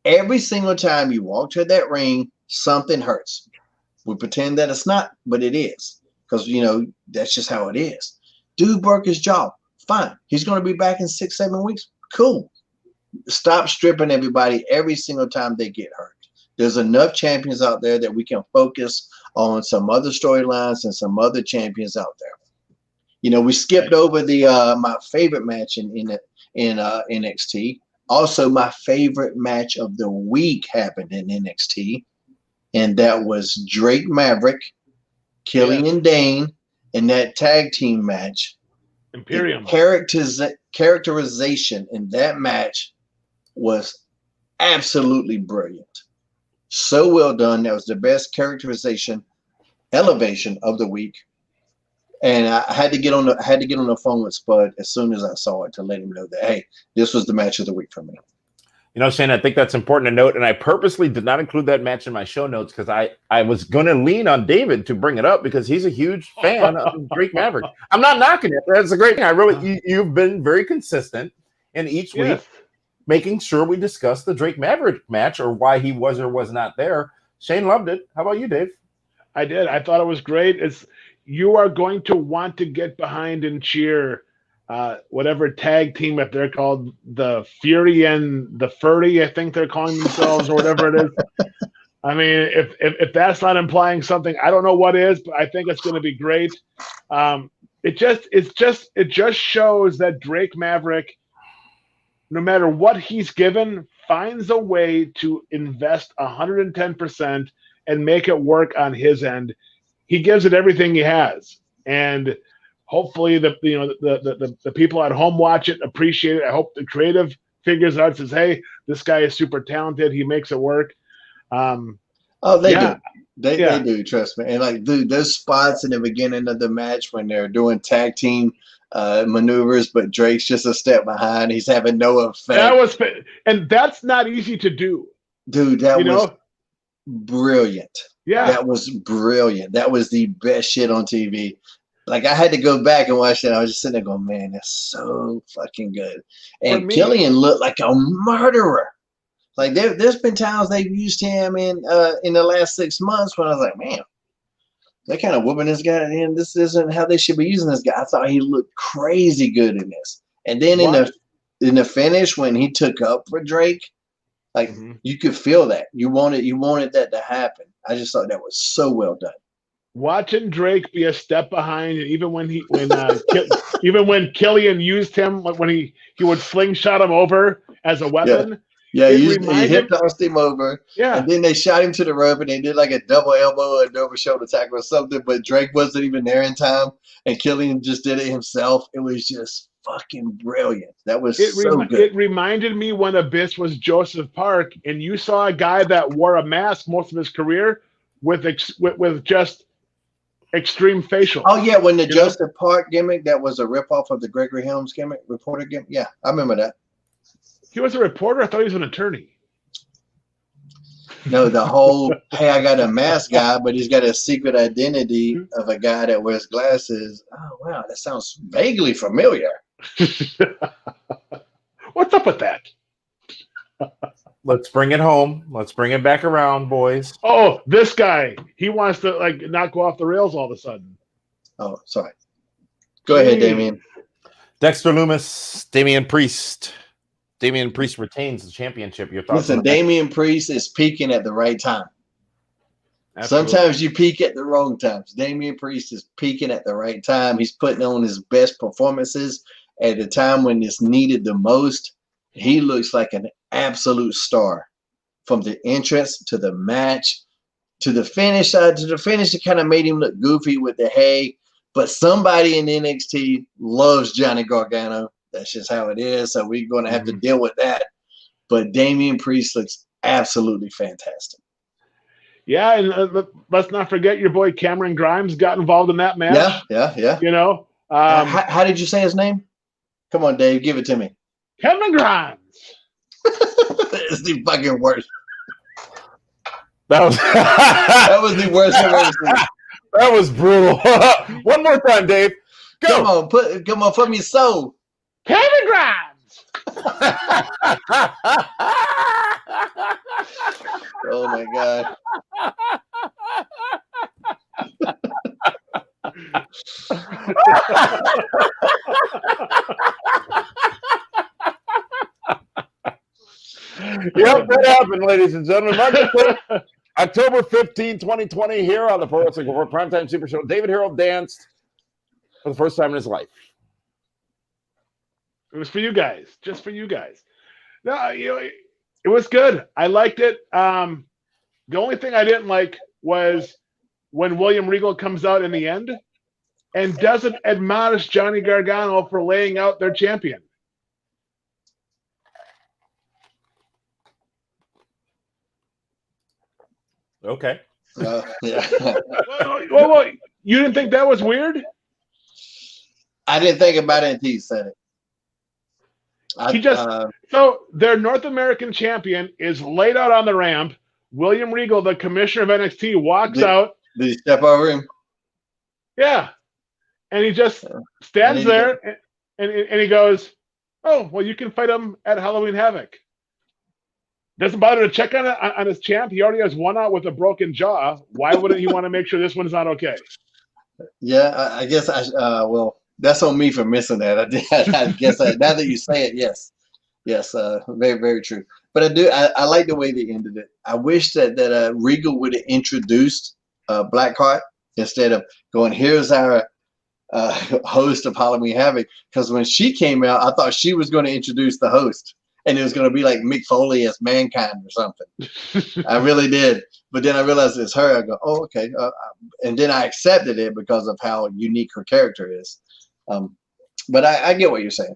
every single time you walk to that ring, something hurts. We pretend that it's not, but it is. Because, that's just how it is. Dude broke his jaw. Fine. He's going to be back in 6-7 weeks. Cool. Stop stripping everybody every single time they get hurt. There's enough champions out there that we can focus on some other storylines and some other champions out there. We skipped over the my favorite match in NXT. Also, my favorite match of the week happened in NXT, and that was Drake Maverick, Killian Dane, in that tag team match. Imperium. Characterization in that match was absolutely brilliant. So well done. That was the best elevation of the week. And I had to get on the phone with Spud as soon as I saw it to let him know that, hey, this was the match of the week for me. Shane, I think that's important to note, and I purposely did not include that match in my show notes because I was going to lean on David to bring it up because he's a huge fan of Drake Maverick. I'm not knocking it. That's a great thing. You've been very consistent in each week making sure we discuss the Drake Maverick match or why he was or was not there. Shane loved it. How about you, Dave? I did. I thought it was great. You are going to want to get behind and cheer whatever tag team, if they're called the Fury and the Furry, I think they're calling themselves, or whatever it is. I mean, if that's not implying something, I don't know what is, but I think it's going to be great. It just shows that Drake Maverick, no matter what he's given, finds a way to invest 110% and make it work on his end. He gives it everything he has, and hopefully the people at home watch it, appreciate it. I hope the creative figures out, says, hey, this guy is super talented. He makes it work. Do. They do, trust me. And dude, those spots in the beginning of the match when they're doing tag team maneuvers, but Drake's just a step behind. He's having no effect. And that's not easy to do. Dude, that was brilliant. Yeah. That was brilliant. That was the best shit on TV. I had to go back and watch that. I was just sitting there going, man, that's so fucking good. And Killian looked like a murderer. There's been times they've used him in the last 6 months when I was like, man, they're kind of whooping this guy, and this isn't how they should be using this guy. I thought he looked crazy good in this. And then in the finish when he took up for Drake, you could feel that. You wanted that to happen. I just thought that was so well done. Watching Drake be a step behind, and even when Killian used him, when he would slingshot him over as a weapon. Yeah, he hip tossed him over. Yeah. And then they shot him to the rope and they did a double elbow and over shoulder tackle or something, but Drake wasn't even there in time and Killian just did it himself. It was just fucking brilliant. That was so good. It reminded me when Abyss was Joseph Park and you saw a guy that wore a mask most of his career with just extreme facial. Oh yeah, when the Joseph Park gimmick that was a ripoff of the Gregory Helms gimmick, reporter gimmick. Yeah, I remember that. He was a reporter? I thought he was an attorney. No, the whole, hey, I got a mask guy, but he's got a secret identity of a guy that wears glasses. Oh, wow, that sounds vaguely familiar. What's up with that? Let's bring it home. Let's bring it back around, boys. Oh, this guy. He wants to, not go off the rails all of a sudden. Oh, sorry. Go ahead, Damian. Dexter Loomis, Damian Priest. Damian Priest retains the championship. Listen, Damian Priest is peaking at the right time. Absolutely. Sometimes you peak at the wrong times. Damian Priest is peaking at the right time. He's putting on his best performances at the time when it's needed the most. He looks like an absolute star from the entrance to the match to the finish. It kind of made him look goofy with the hay. But somebody in NXT loves Johnny Gargano. That's just how it is. So we're going to have to deal with that. But Damian Priest looks absolutely fantastic. Yeah, and let's not forget your boy Cameron Grimes got involved in that match. Yeah. You know, how did you say his name? Come on, Dave, give it to me. Cameron Grimes. It's the fucking worst. That was The worst I've ever seen. That was brutal. One more time, Dave. Go. Come on, put me soul. Cameron Grimes. Oh my God. Yep, that happened, ladies and gentlemen. October 15, 2020, here on the Pro Wrestling Report Primetime Super Show. David Harold danced for the first time in his life. It was for you guys, just for you guys. No, it was good. I liked it. The only thing I didn't like was when William Regal comes out in the end and doesn't admonish Johnny Gargano for laying out their champion. Okay. Yeah. Well, you didn't think that was weird? I didn't think about it until you said it. So their North American champion is laid out on the ramp. William Regal, the commissioner of NXT, walks out. Did he step over him? Yeah. And he just stands there and he goes, "Oh, well, you can fight him at Halloween Havoc." Doesn't bother to check on his champ. He already has one out with a broken jaw. Why wouldn't he want to make sure this one's not okay? Yeah, I guess well, that's on me for missing that. I guess now that you say it, yes, very, very true. But I like the way they ended it. I wish that Regal would have introduced Blackheart instead of going, "Here's our host of Halloween Havoc," because when she came out, I thought she was going to introduce the host. And it was going to be like Mick Foley as Mankind or something. I really did. But then I realized it's her. I go, oh, okay. And then I accepted it because of how unique her character is. But I get what you're saying.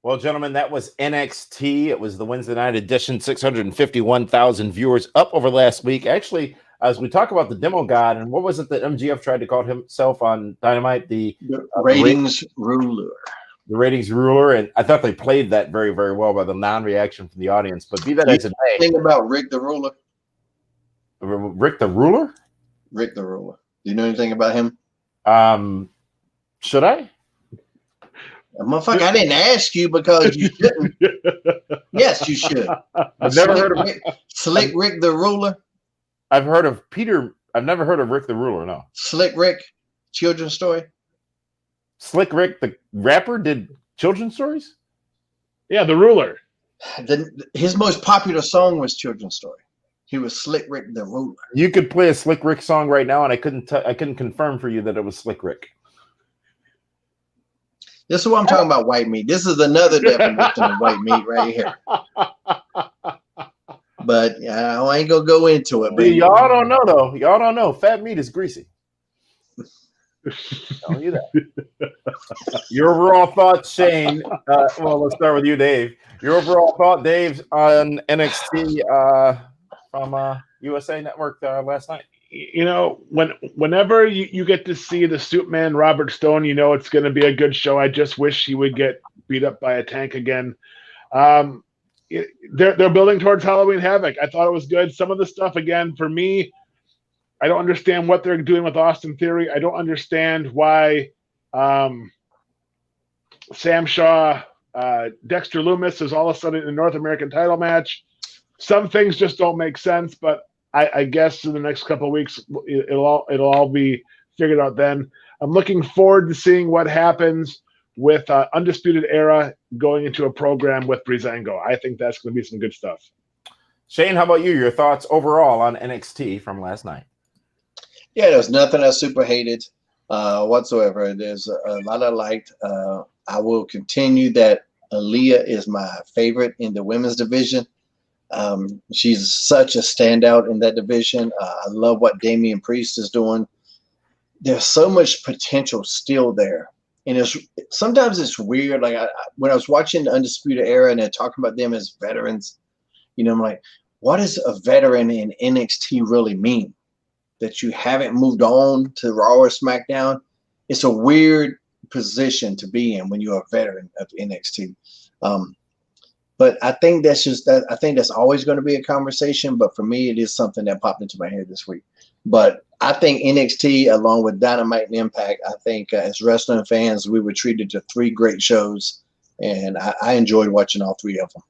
Well, gentlemen, that was NXT. It was the Wednesday night edition, 651,000 viewers up over last week. Actually, as we talk about the demo god, and what was it that MJF tried to call himself on Dynamite? The ratings ruler. The ratings ruler, and I thought they played that very, very well by the non-reaction from the audience. But be that as it may, think about Rick the Ruler. Rick the Ruler. Rick the Ruler. Do you know anything about him? Should I? Motherfucker, I didn't ask you because you shouldn't. Yes, you should. I've never heard of Slick Rick the Ruler. I've heard of Peter. I've never heard of Rick the Ruler. No. Slick Rick, children's story. Slick Rick, the rapper, did children's stories? Yeah, the Ruler. His most popular song was Children's Story. He was Slick Rick the Ruler. You could play a Slick Rick song right now, and I couldn't confirm for you that it was Slick Rick. This is what I'm talking about, white meat. This is another definition of white meat right here. But I ain't gonna go into it. But y'all don't know though. Y'all don't know. Fat meat is greasy. Tell you that. Your overall thoughts, Shane. Well, let's start with you, Dave. Your overall thought, Dave, on NXT from USA Network last night. You know, whenever you get to see the suit man Robert Stone, you know it's going to be a good show. I just wish he would get beat up by a tank again. They're building towards Halloween Havoc. I thought it was good. Some of the stuff, again, for me, I don't understand what they're doing with Austin Theory. I don't understand why Sam Shaw, Dexter Loomis is all of a sudden in a North American title match. Some things just don't make sense, but I guess in the next couple of weeks it'll all be figured out then. I'm looking forward to seeing what happens with Undisputed Era going into a program with Breezango. I think that's going to be some good stuff. Shane, how about you? Your thoughts overall on NXT from last night? Yeah, there's nothing I super hated whatsoever. There's a lot I liked. I will continue that Aaliyah is my favorite in the women's division. She's such a standout in that division. I love what Damian Priest is doing. There's so much potential still there. And sometimes it's weird. Like when I was watching the Undisputed Era and they're talking about them as veterans, I'm like, what does a veteran in NXT really mean? That you haven't moved on to Raw or SmackDown? It's a weird position to be in when you're a veteran of NXT. But I think that's just that. I think that's always going to be a conversation. But for me, it is something that popped into my head this week. But I think NXT, along with Dynamite and Impact, I think as wrestling fans, we were treated to 3 great shows, and I enjoyed watching all 3 of them.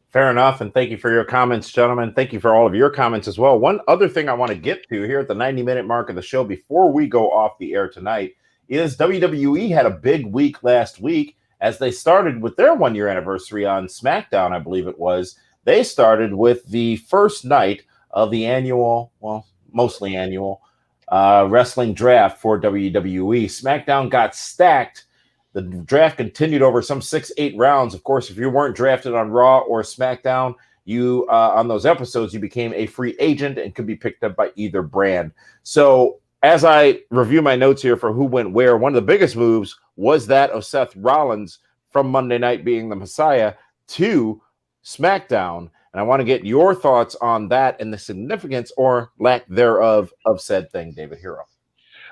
Fair enough, and thank you for your comments, gentlemen. Thank you for all of your comments as well. One other thing I want to get to here at the 90-minute mark of the show before we go off the air tonight is WWE had a big week last week as they started with their 1-year anniversary on SmackDown, I believe it was. They started with the first night of the annual, well, mostly annual, wrestling draft for WWE. SmackDown got stacked. The draft continued over some 6-8 rounds. Of course, if you weren't drafted on Raw or SmackDown, you on those episodes, you became a free agent and could be picked up by either brand. So as I review my notes here for who went where, one of the biggest moves was that of Seth Rollins from Monday Night being the Messiah to SmackDown. And I want to get your thoughts on that and the significance or lack thereof of said thing, David Hero.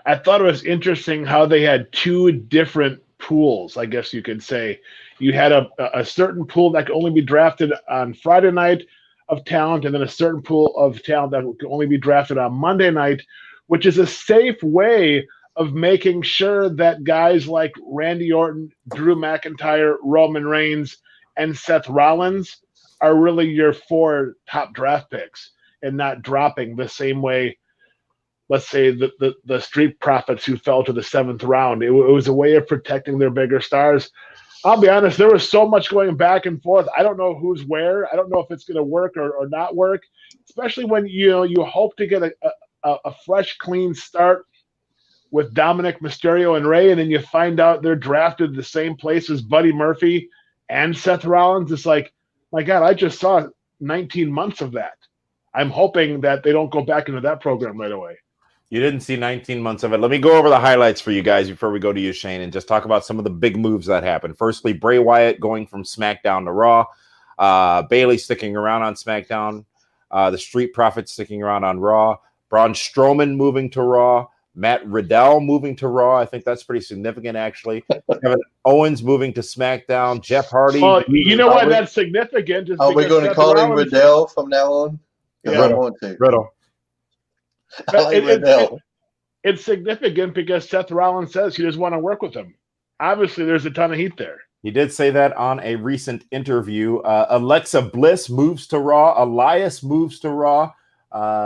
I thought it was interesting how they had 2 different pools, I guess you could say. You had a certain pool that could only be drafted on Friday night of talent, and then a certain pool of talent that could only be drafted on Monday night, which is a safe way of making sure that guys like Randy Orton, Drew McIntyre, Roman Reigns, and Seth Rollins are really your 4 top draft picks and not dropping the same way, let's say, the Street Profits who fell to the 7th round. It was a way of protecting their bigger stars. I'll be honest, there was so much going back and forth. I don't know who's where. I don't know if it's going to work or not work, especially when you hope to get a fresh, clean start with Dominic Mysterio and Rey, and then you find out they're drafted the same place as Buddy Murphy and Seth Rollins. It's like, my God, I just saw 19 months of that. I'm hoping that they don't go back into that program right away. You didn't see 19 months of it. Let me go over the highlights for you guys before we go to you, Shane, and just talk about some of the big moves that happened. Firstly, Bray Wyatt going from SmackDown to Raw. Bayley sticking around on SmackDown. The Street Profits sticking around on Raw. Braun Strowman moving to Raw. Matt Riddell moving to Raw. I think that's pretty significant, actually. Kevin Owens moving to SmackDown. Jeff Hardy. Well, you know why that's significant? Are we going to call him Riddell from now on? Yeah. Riddle. It's significant because Seth Rollins says he doesn't want to work with him. Obviously, there's a ton of heat there. He did say that on a recent interview. Alexa Bliss moves to Raw. Elias moves to Raw.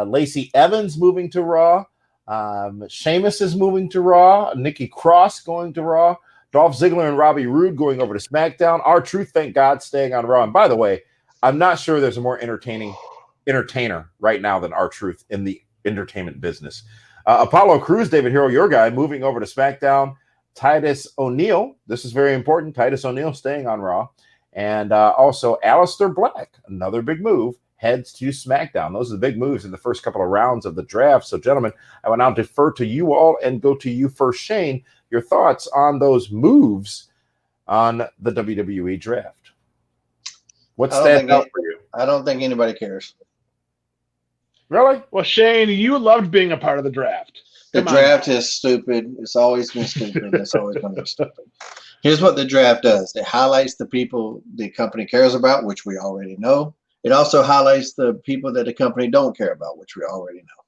Lacey Evans moving to Raw. Sheamus is moving to Raw. Nikki Cross going to Raw. Dolph Ziggler and Robbie Roode going over to SmackDown. R-Truth, thank God, staying on Raw. And by the way, I'm not sure there's a more entertainer right now than R-Truth in the entertainment business. Apollo Crews, David Hero, your guy, moving over to SmackDown. Titus O'Neil, this is very important. Titus O'Neil staying on Raw. And also Aleister Black, another big move, heads to SmackDown. Those are the big moves in the first couple of rounds of the draft. So, gentlemen, I will now defer to you all and go to you first, Shane. Your thoughts on those moves on the WWE Draft. What stands out for you? I don't think anybody cares. Really? Well, Shane, you loved being a part of the draft. The draft is stupid. It's always been stupid. It's always going to be stupid. Here's what the draft does. It highlights the people the company cares about, which we already know. It also highlights the people that the company don't care about, which we already know.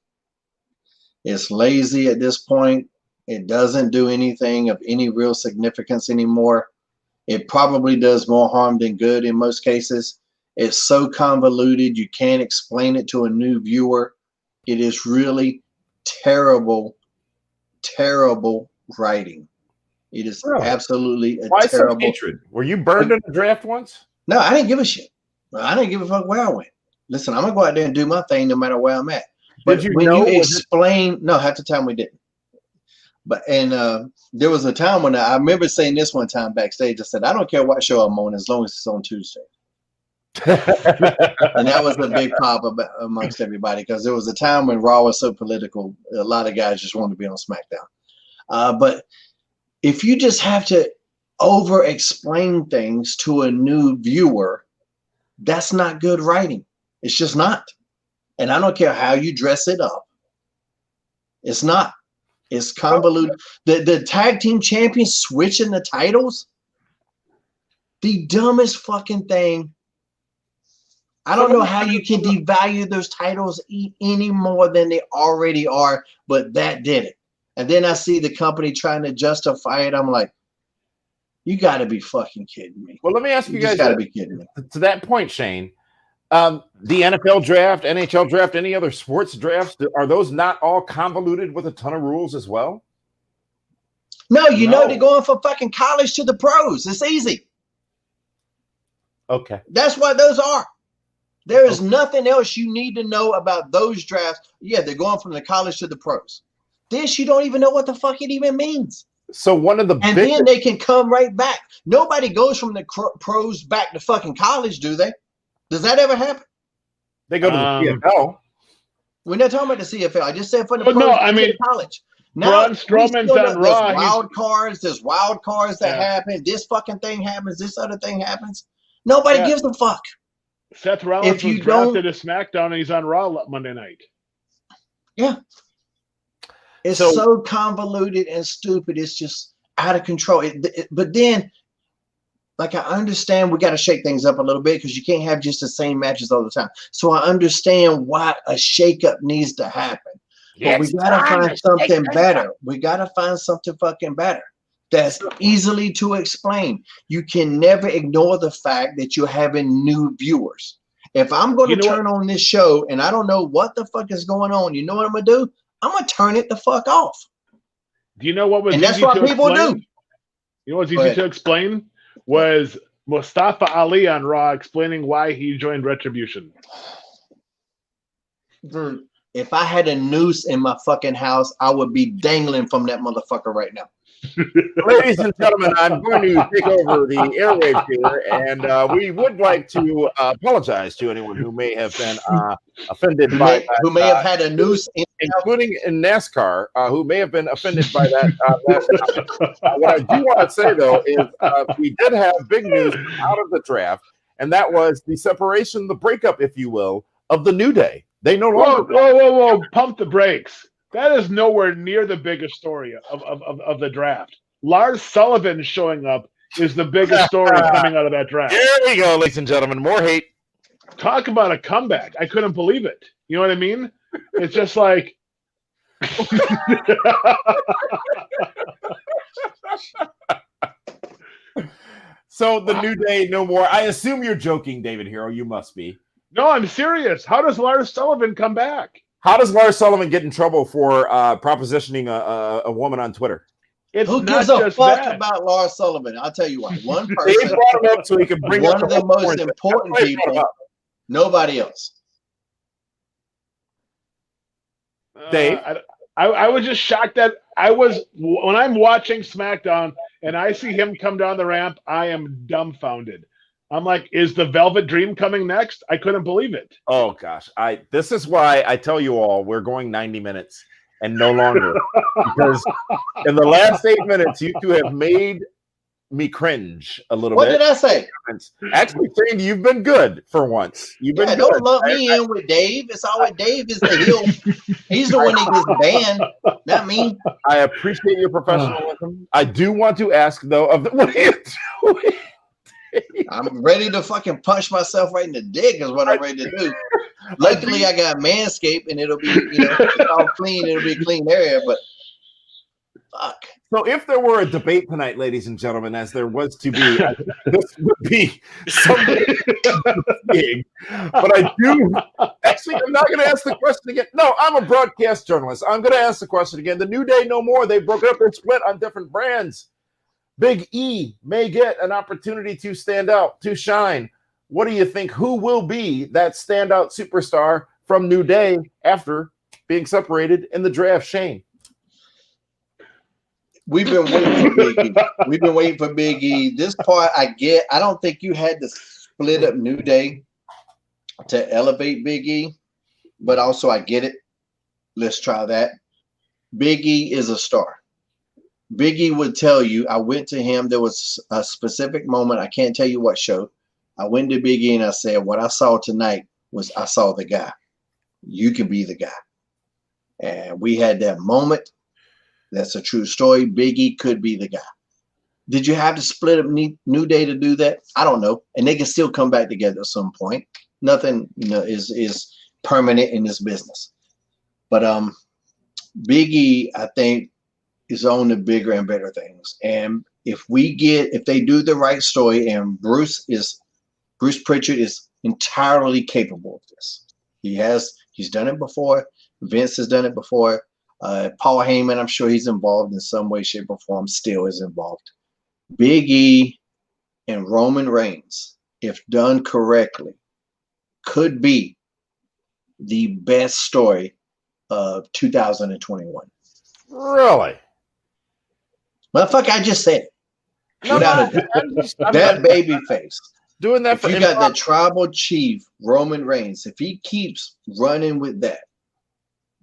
It's lazy at this point. It doesn't do anything of any real significance anymore. It probably does more harm than good in most cases. It's so convoluted, you can't explain it to a new viewer. It is really terrible, terrible writing. It is absolutely a Why terrible. So hatred? Were you burned in the draft once? No, I didn't give a shit. I didn't give a fuck where I went. Listen, I'm gonna go out there and do my thing no matter where I'm at. But when you explain, no, half the time we didn't. But there was a time when I remember saying this one time backstage. I said, I don't care what show I'm on as long as it's on Tuesday. And that was a big pop amongst everybody because there was a time when Raw was so political, a lot of guys just wanted to be on SmackDown. But if you just have to over-explain things to a new viewer, that's not good writing. It's just not. And I don't care how you dress it up. It's not. It's convoluted. The tag team champions switching the titles, the dumbest fucking thing. I don't know how you can devalue those titles any more than they already are, but that did it. And then I see the company trying to justify it. I'm like, you got to be fucking kidding me. Well, let me ask you guys. Got to be kidding me. To that point, Shane, the NFL draft, NHL draft, any other sports drafts, are those not all convoluted with a ton of rules as well? No, you know they're going from fucking college to the pros. It's easy. Okay. That's what those are. There is nothing else you need to know about those drafts. Yeah, they're going from the college to the pros. This, you don't even know what the fuck it even means. So one of the then they can come right back. Nobody goes from the pros back to fucking college, do they? Does that ever happen? They go to the CFL. We're not talking about the CFL. I just said from the pros to college. Now, Strowman's on Raw. There's wild cards that happen. This fucking thing happens. This other thing happens. Nobody gives a fuck. Seth Rollins was drafted to SmackDown, and he's on Raw Monday night. Yeah. It's so convoluted and stupid. It's just out of control. But then, like, I understand we got to shake things up a little bit because you can't have just the same matches all the time. So I understand why a shakeup needs to happen. But we got to find something better. We got to find something fucking better. That's easily to explain. You can never ignore the fact that you're having new viewers. If I'm going to turn on this show and I don't know what the fuck is going on, you know what I'm going to do? I'm going to turn it the fuck off. Do you know what was easy to explain? And that's what people do. You know what's easy to explain? Was Mustafa Ali on Raw explaining why he joined Retribution. If I had a noose in my fucking house, I would be dangling from that motherfucker right now. Ladies and gentlemen, I'm going to take over the airwaves here, and we would like to apologize to anyone who may have been offended by that, who may have had a noose, including in NASCAR, who may have been offended by that. What I do want to say, though, is we did have big news out of the draft, and that was the separation, the breakup, if you will, of the New Day. They no longer. Whoa! Pump the brakes. That is nowhere near the biggest story of the draft. Lars Sullivan showing up is the biggest story coming out of that draft. Here we go, ladies and gentlemen. More hate. Talk about a comeback. I couldn't believe it. You know what I mean? It's just like... So the New Day, no more. I assume you're joking, David Hero. You must be. No, I'm serious. How does Lars Sullivan come back? How does Lars Sullivan get in trouble for propositioning a woman on Twitter? Who gives a fuck about Lars Sullivan? I'll tell you what. One person. They brought him up so he could bring one of the most important people. Nobody else. Dave? I was just shocked that when I'm watching SmackDown and I see him come down the ramp, I am dumbfounded. I'm like, is the Velvet Dream coming next? I couldn't believe it. Oh gosh, this is why I tell you all we're going 90 minutes and no longer, because in the last 8 minutes you two have made me cringe a little bit. What did I say? Actually, Shane, you've been good for once. You've been good. Don't lump me in with Dave. It's always Dave is the heel. He's the one that gets banned, not me. I appreciate your professionalism. I do want to ask though, what are you doing? I'm ready to fucking punch myself right in the dick is what I'm ready to do. Luckily, I got Manscaped and it'll be, it's all clean. It'll be a clean area, but fuck. So if there were a debate tonight, ladies and gentlemen, as there was to be, this would be something big. But I do, actually, I'm not going to ask the question again. No, I'm a broadcast journalist. I'm going to ask the question again. The New Day no more. They broke up. They're split on different brands. Big E may get an opportunity to stand out, to shine. What do you think? Who will be that standout superstar from New Day after being separated in the draft? Shane? We've been waiting for Big E. This part I get. I don't think you had to split up New Day to elevate Big E, but also I get it. Let's try that. Big E is a star. Big E would tell you, I went to him. There was a specific moment. I can't tell you what show. I went to Big E and I said, what I saw tonight was I saw the guy. You can be the guy. And we had that moment. That's a true story. Big E could be the guy. Did you have to split up New Day to do that? I don't know. And they can still come back together at some point. Nothing, is permanent in this business. But Big E, I think, is on the bigger and better things. And if they do the right story, and Bruce Pritchard is entirely capable of this. He's done it before. Vince has done it before. Paul Heyman, I'm sure he's involved in some way, shape, or form, still is involved. Big E and Roman Reigns, if done correctly, could be the best story of 2021. Really? Motherfucker, I just said it. Without a doubt. That baby face. Doing that if you got that tribal chief, Roman Reigns, if he keeps running with that,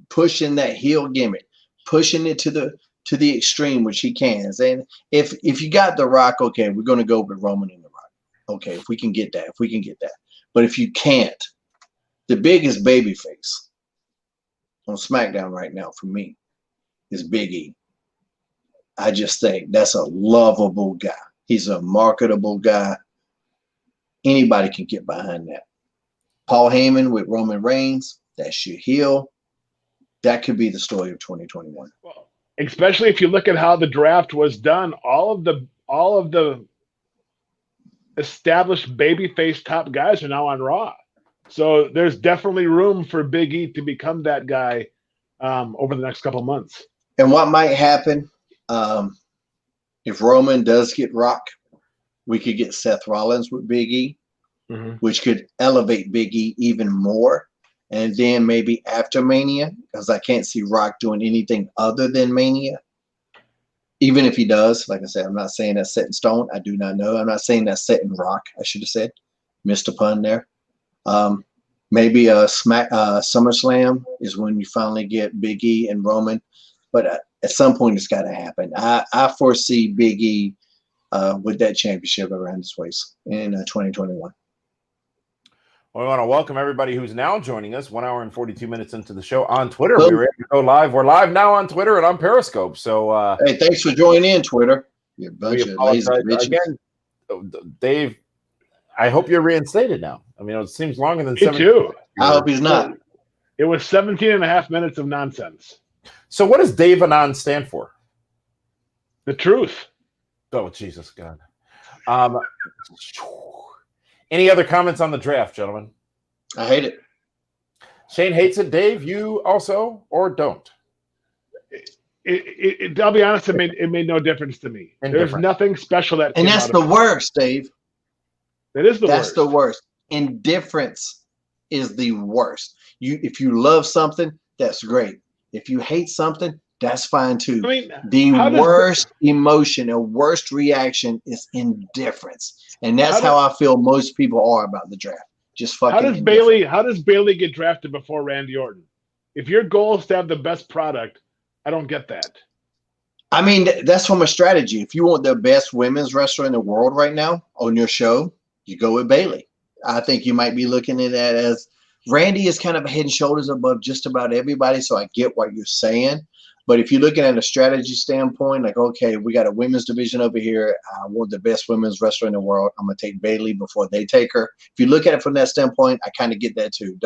pushing that heel gimmick, pushing it to the extreme, which he can. And if you got The Rock, okay, we're going to go with Roman and The Rock. Okay, if we can get that. But if you can't, the biggest baby face on SmackDown right now for me is Big E. I just think that's a lovable guy. He's a marketable guy. Anybody can get behind that. Paul Heyman with Roman Reigns, that's your heel. That could be the story of 2021. Well, especially if you look at how the draft was done, all of the established babyface top guys are now on Raw. So there's definitely room for Big E to become that guy over the next couple of months. And what might happen if Roman does get Rock, we could get Seth Rollins with Big E, which could elevate Big E even more. And then maybe after Mania, because I can't see Rock doing anything other than Mania. Even if he does, like I said, I'm not saying that's set in stone. I do not know. I'm not saying that's set in rock, I should have said. Missed a pun there. Maybe SummerSlam is when you finally get Big E and Roman. But at some point, it's got to happen. I foresee Big E with that championship around his waist in 2021. Well, we want to welcome everybody who's now joining us 1 hour and 42 minutes into the show on Twitter. We're ready to go live. We're live now on Twitter and on Periscope. So, hey, thanks for joining in, Twitter. You bunch of lazy bitches. Again, Dave, I hope you're reinstated now. I mean, it seems longer than 7 too. I hope he's not. It was 17 and a half minutes of nonsense. So what does Dave Anon stand for? The truth. Oh, Jesus God. Any other comments on the draft, gentlemen? I hate it. Shane hates it. Dave, you also, or don't? I'll be honest, it made no difference to me. There's nothing special that came and that's out the of worst, Dave. That is the worst. That's the worst. Indifference is the worst. If you love something, that's great. If you hate something, that's fine too. I mean, the worst emotion or worst reaction is indifference. And that's how I feel most people are about the draft. Just fucking How does Bayley get drafted before Randy Orton? If your goal is to have the best product, I don't get that. I mean, that's from a strategy. If you want the best women's wrestler in the world right now on your show, you go with Bayley. I think you might be looking at that as Randy is kind of head and shoulders above just about everybody. So I get what you're saying. But if you're looking at a strategy standpoint, like, okay, we got a women's division over here. I want the best women's wrestler in the world. I'm going to take Bayley before they take her. If you look at it from that standpoint, I kind of get that too.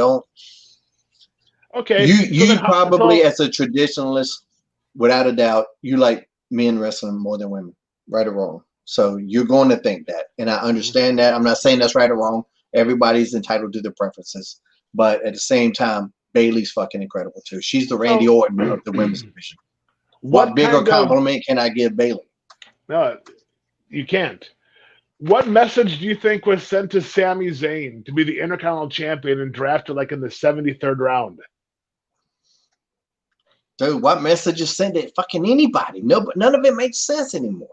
Okay. You probably, as a traditionalist, without a doubt, you like men wrestling more than women, right or wrong. So you're going to think that. And I understand that. I'm not saying that's right or wrong. Everybody's entitled to their preferences. But at the same time, Bayley's fucking incredible too. She's the Randy Orton of the women's division. What bigger compliment can I give Bayley? No, you can't. What message do you think was sent to Sami Zayn to be the Intercontinental Champion and drafted like in the 73rd round? Dude, what message is sent to fucking anybody? No, but none of it makes sense anymore.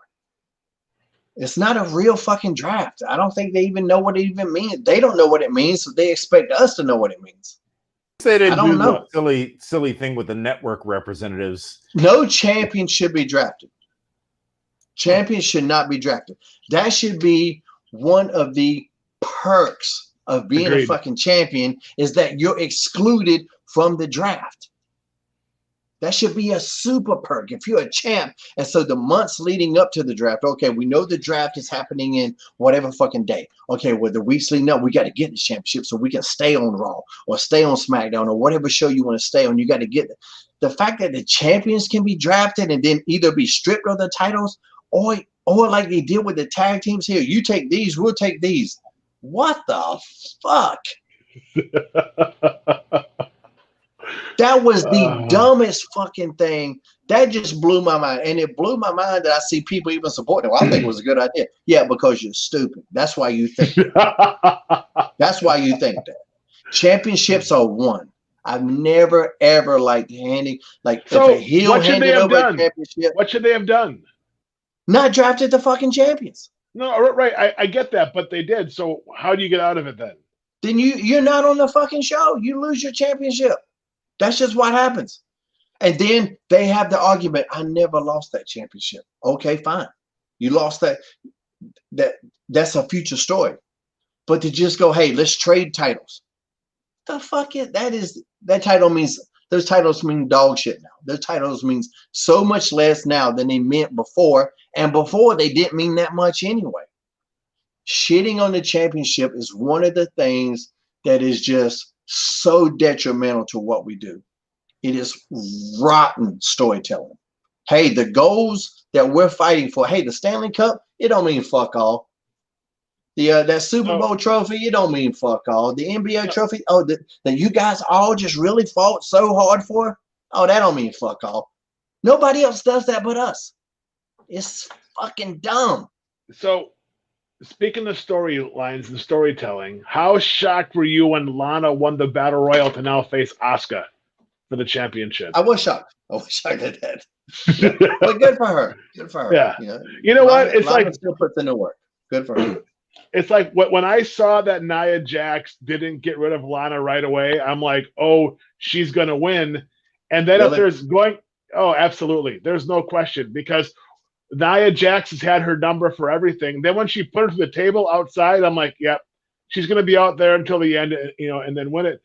It's not a real fucking draft. I don't think they even know what it even means. They don't know what it means, so they expect us to know what it means. They didn't I don't know. The silly thing with the network representatives. No champion should be drafted. Champions should not be drafted. That should be one of the perks of being a fucking champion, is that you're excluded from the draft. That should be a super perk if you're a champ. And so the months leading up to the draft, okay, we know the draft is happening in whatever fucking day. Okay, well, the weeks leading up, we got to get the championship so we can stay on Raw or stay on SmackDown or whatever show you want to stay on. You got to get it. The fact that the champions can be drafted and then either be stripped of the titles or like they did with the tag teams here. You take these, we'll take these. What the fuck? That was the dumbest fucking thing. That just blew my mind. And it blew my mind that I see people even supporting it. Well, I think it was a good idea. Yeah, because you're stupid. That's why you think that. That's why you think that. Championships are won. I've never, ever liked handing. Like, so if a heel handed over a championship. What should they have done? Not drafted the fucking champions. No, right. I get that, but they did. So how do you get out of it then? Then you're not on the fucking show. You lose your championship. That's just what happens. And then they have the argument, I never lost that championship. Okay, fine. You lost that. That's a future story. But to just go, hey, let's trade titles. The fuck it. That title means, those titles mean dog shit now. Those titles means so much less now than they meant before. And before they didn't mean that much anyway. Shitting on the championship is one of the things that is just so detrimental to what we do. It is rotten storytelling. Hey, the goals that we're fighting for, hey, the Stanley Cup, it don't mean fuck all. That Super Bowl trophy, it don't mean fuck all. The NBA trophy, that you guys all just really fought so hard for, that don't mean fuck all. Nobody else does that but us. It's fucking dumb. So, speaking of storylines and storytelling, how shocked were you when Lana won the Battle Royal to now face Asuka for the championship? I was shocked. At that. But good for her. Good for her. Yeah. You know Lana, what? It's Lana like still puts in the work. Good for her. It's like when I saw that Nia Jax didn't get rid of Lana right away, I'm like, oh, she's gonna win. And then if there's going, oh, absolutely, there's no question, because Nia Jax has had her number for everything. Then when she put her to the table outside, I'm like, yep, she's going to be out there until the end, and then win it.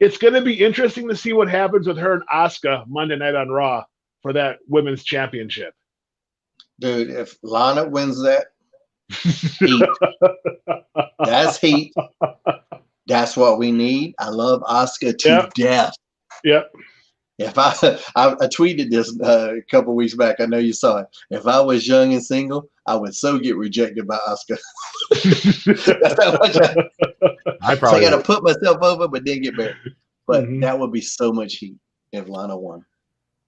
It's going to be interesting to see what happens with her and Asuka Monday night on Raw for that women's championship. Dude, if Lana wins that, heat. That's heat. That's what we need. I love Asuka to death. Yep. If I tweeted this a couple weeks back, I know you saw it. If I was young and single, I would so get rejected by Asuka. That's how much I got to put myself over, but then get married. But that would be so much heat if Lana won.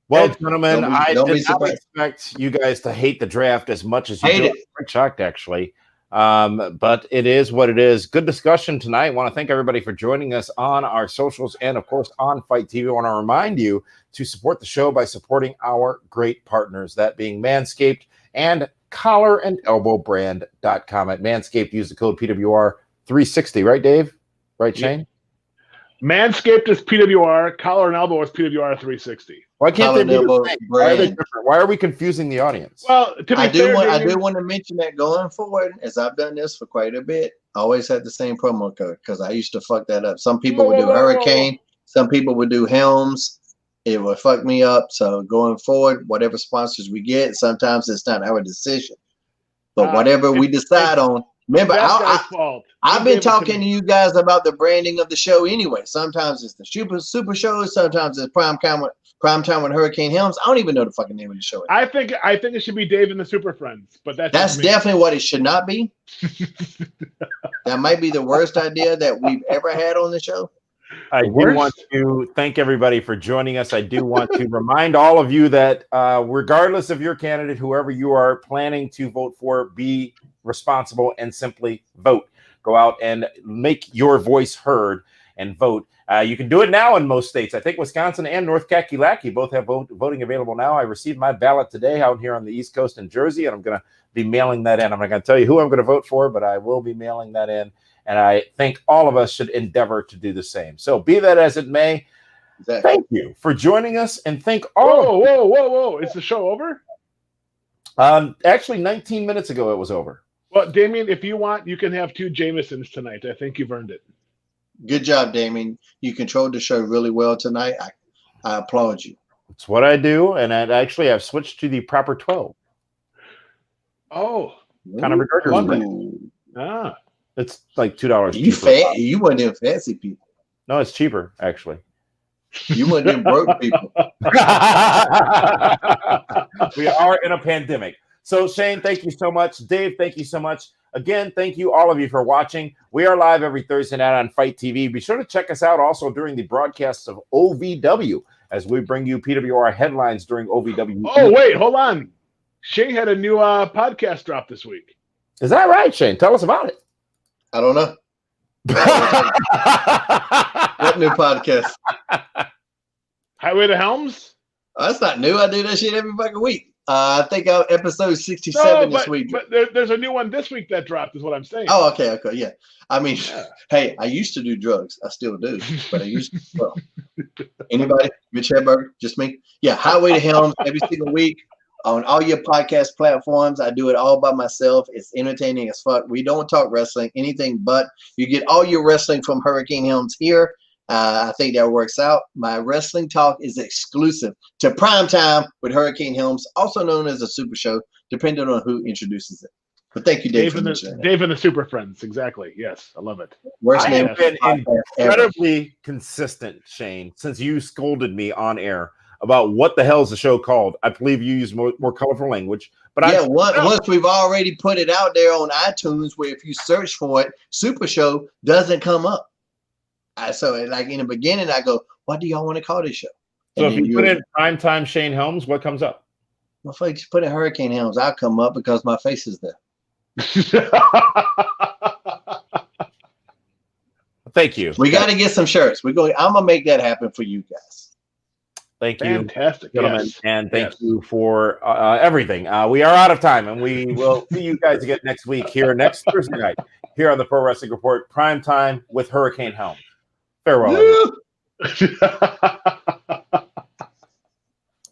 Well, gentlemen, I did not expect you guys to hate the draft as much as you do. I'm quite shocked, actually. But it is what it is. Good discussion tonight. I want to thank everybody for joining us on our socials and, of course, on Fight TV. I want to remind you to support the show by supporting our great partners, that being Manscaped and collarandelbowbrand.com. At Manscaped, use the code PWR 360. Right, Dave? Right, Shane? Manscaped is PWR. Collar and Elbow is PWR 360. Why can't they be the same? Why are they different? Why are we confusing the audience? Well, I do want to mention that going forward, as I've done this for quite a bit, I always had the same promo code because I used to fuck that up. Some people would do Hurricane. Some people would do Helms. It would fuck me up. So going forward, whatever sponsors we get, sometimes it's not our decision. But whatever we decide on, remember, I've been talking to you guys about the branding of the show anyway. Sometimes it's the Super Show. Sometimes it's Primetime with Hurricane Helms. I don't even know the fucking name of the show. I think it should be Dave and the Super Friends, but that's definitely what it should not be. That might be the worst idea that we've ever had on the show. I do want to thank everybody for joining us. I do want to remind all of you that regardless of your candidate, whoever you are planning to vote for, be responsible and simply vote. Go out and make your voice heard. and vote. You can do it now in most states. I think Wisconsin and North Kakalaki both have voting available now. I received my ballot today out here on the East Coast in Jersey, and I'm going to be mailing that in. I'm not going to tell you who I'm going to vote for, but I will be mailing that in. And I think all of us should endeavor to do the same. So be that as it may, thank you for joining us, and thank all. Whoa! Is the show over? Actually, 19 minutes ago it was over. Well, Damien, if you want, you can have 2 Jamesons tonight. I think you've earned it. Good job, Damien. You controlled the show really well tonight. I applaud you. It's what I do, and I've switched to the proper 12. Oh, kind of McGregor's. It's like $2 cheaper. You one of them fancy people. No, it's cheaper, actually. You one of them broke people. We are in a pandemic. So, Shane, thank you so much. Dave, thank you so much. Again, thank you, all of you, for watching. We are live every Thursday night on Fight TV. Be sure to check us out also during the broadcasts of OVW as we bring you PWR headlines during OVW. Oh, wait, hold on. Shane had a new podcast drop this week. Is that right, Shane? Tell us about it. I don't know. What new podcast? Highway to Helms? That's not new. I do that shit every fucking week. I think I'm episode 67 this week. But there's a new one this week that dropped, is what I'm saying. Oh, okay, yeah. I mean, hey, I used to do drugs. I still do, but I used to. Well, anybody? Mitch Hedberg? Just me? Yeah, Highway to Helms every single week on all your podcast platforms. I do it all by myself. It's entertaining as fuck. We don't talk wrestling, anything but. You get all your wrestling from Hurricane Helms here. I think that works out. My wrestling talk is exclusive to Primetime with Hurricane Helms, also known as a Super Show, depending on who introduces it. But thank you, Dave. Dave and the Super Friends. Exactly. Yes, I love it. I have been incredibly consistent, Shane, since you scolded me on air about what the hell is the show called. I believe you use more colorful language. But yeah, once we've already put it out there on iTunes, where if you search for it, Super Show doesn't come up. So, like in the beginning, I go, "What do y'all want to call this show?" So, if you put in Primetime Shane Helms, what comes up? Well, if I just put in Hurricane Helms, I'll come up because my face is there. Thank you. We got to get some shirts. I'm gonna make that happen for you guys. Thank you, fantastic, gentlemen, and thank you for everything. We are out of time, and we will see you guys again next week next Thursday night here on the Pro Wrestling Report, Prime Time with Hurricane Helms. Farewell.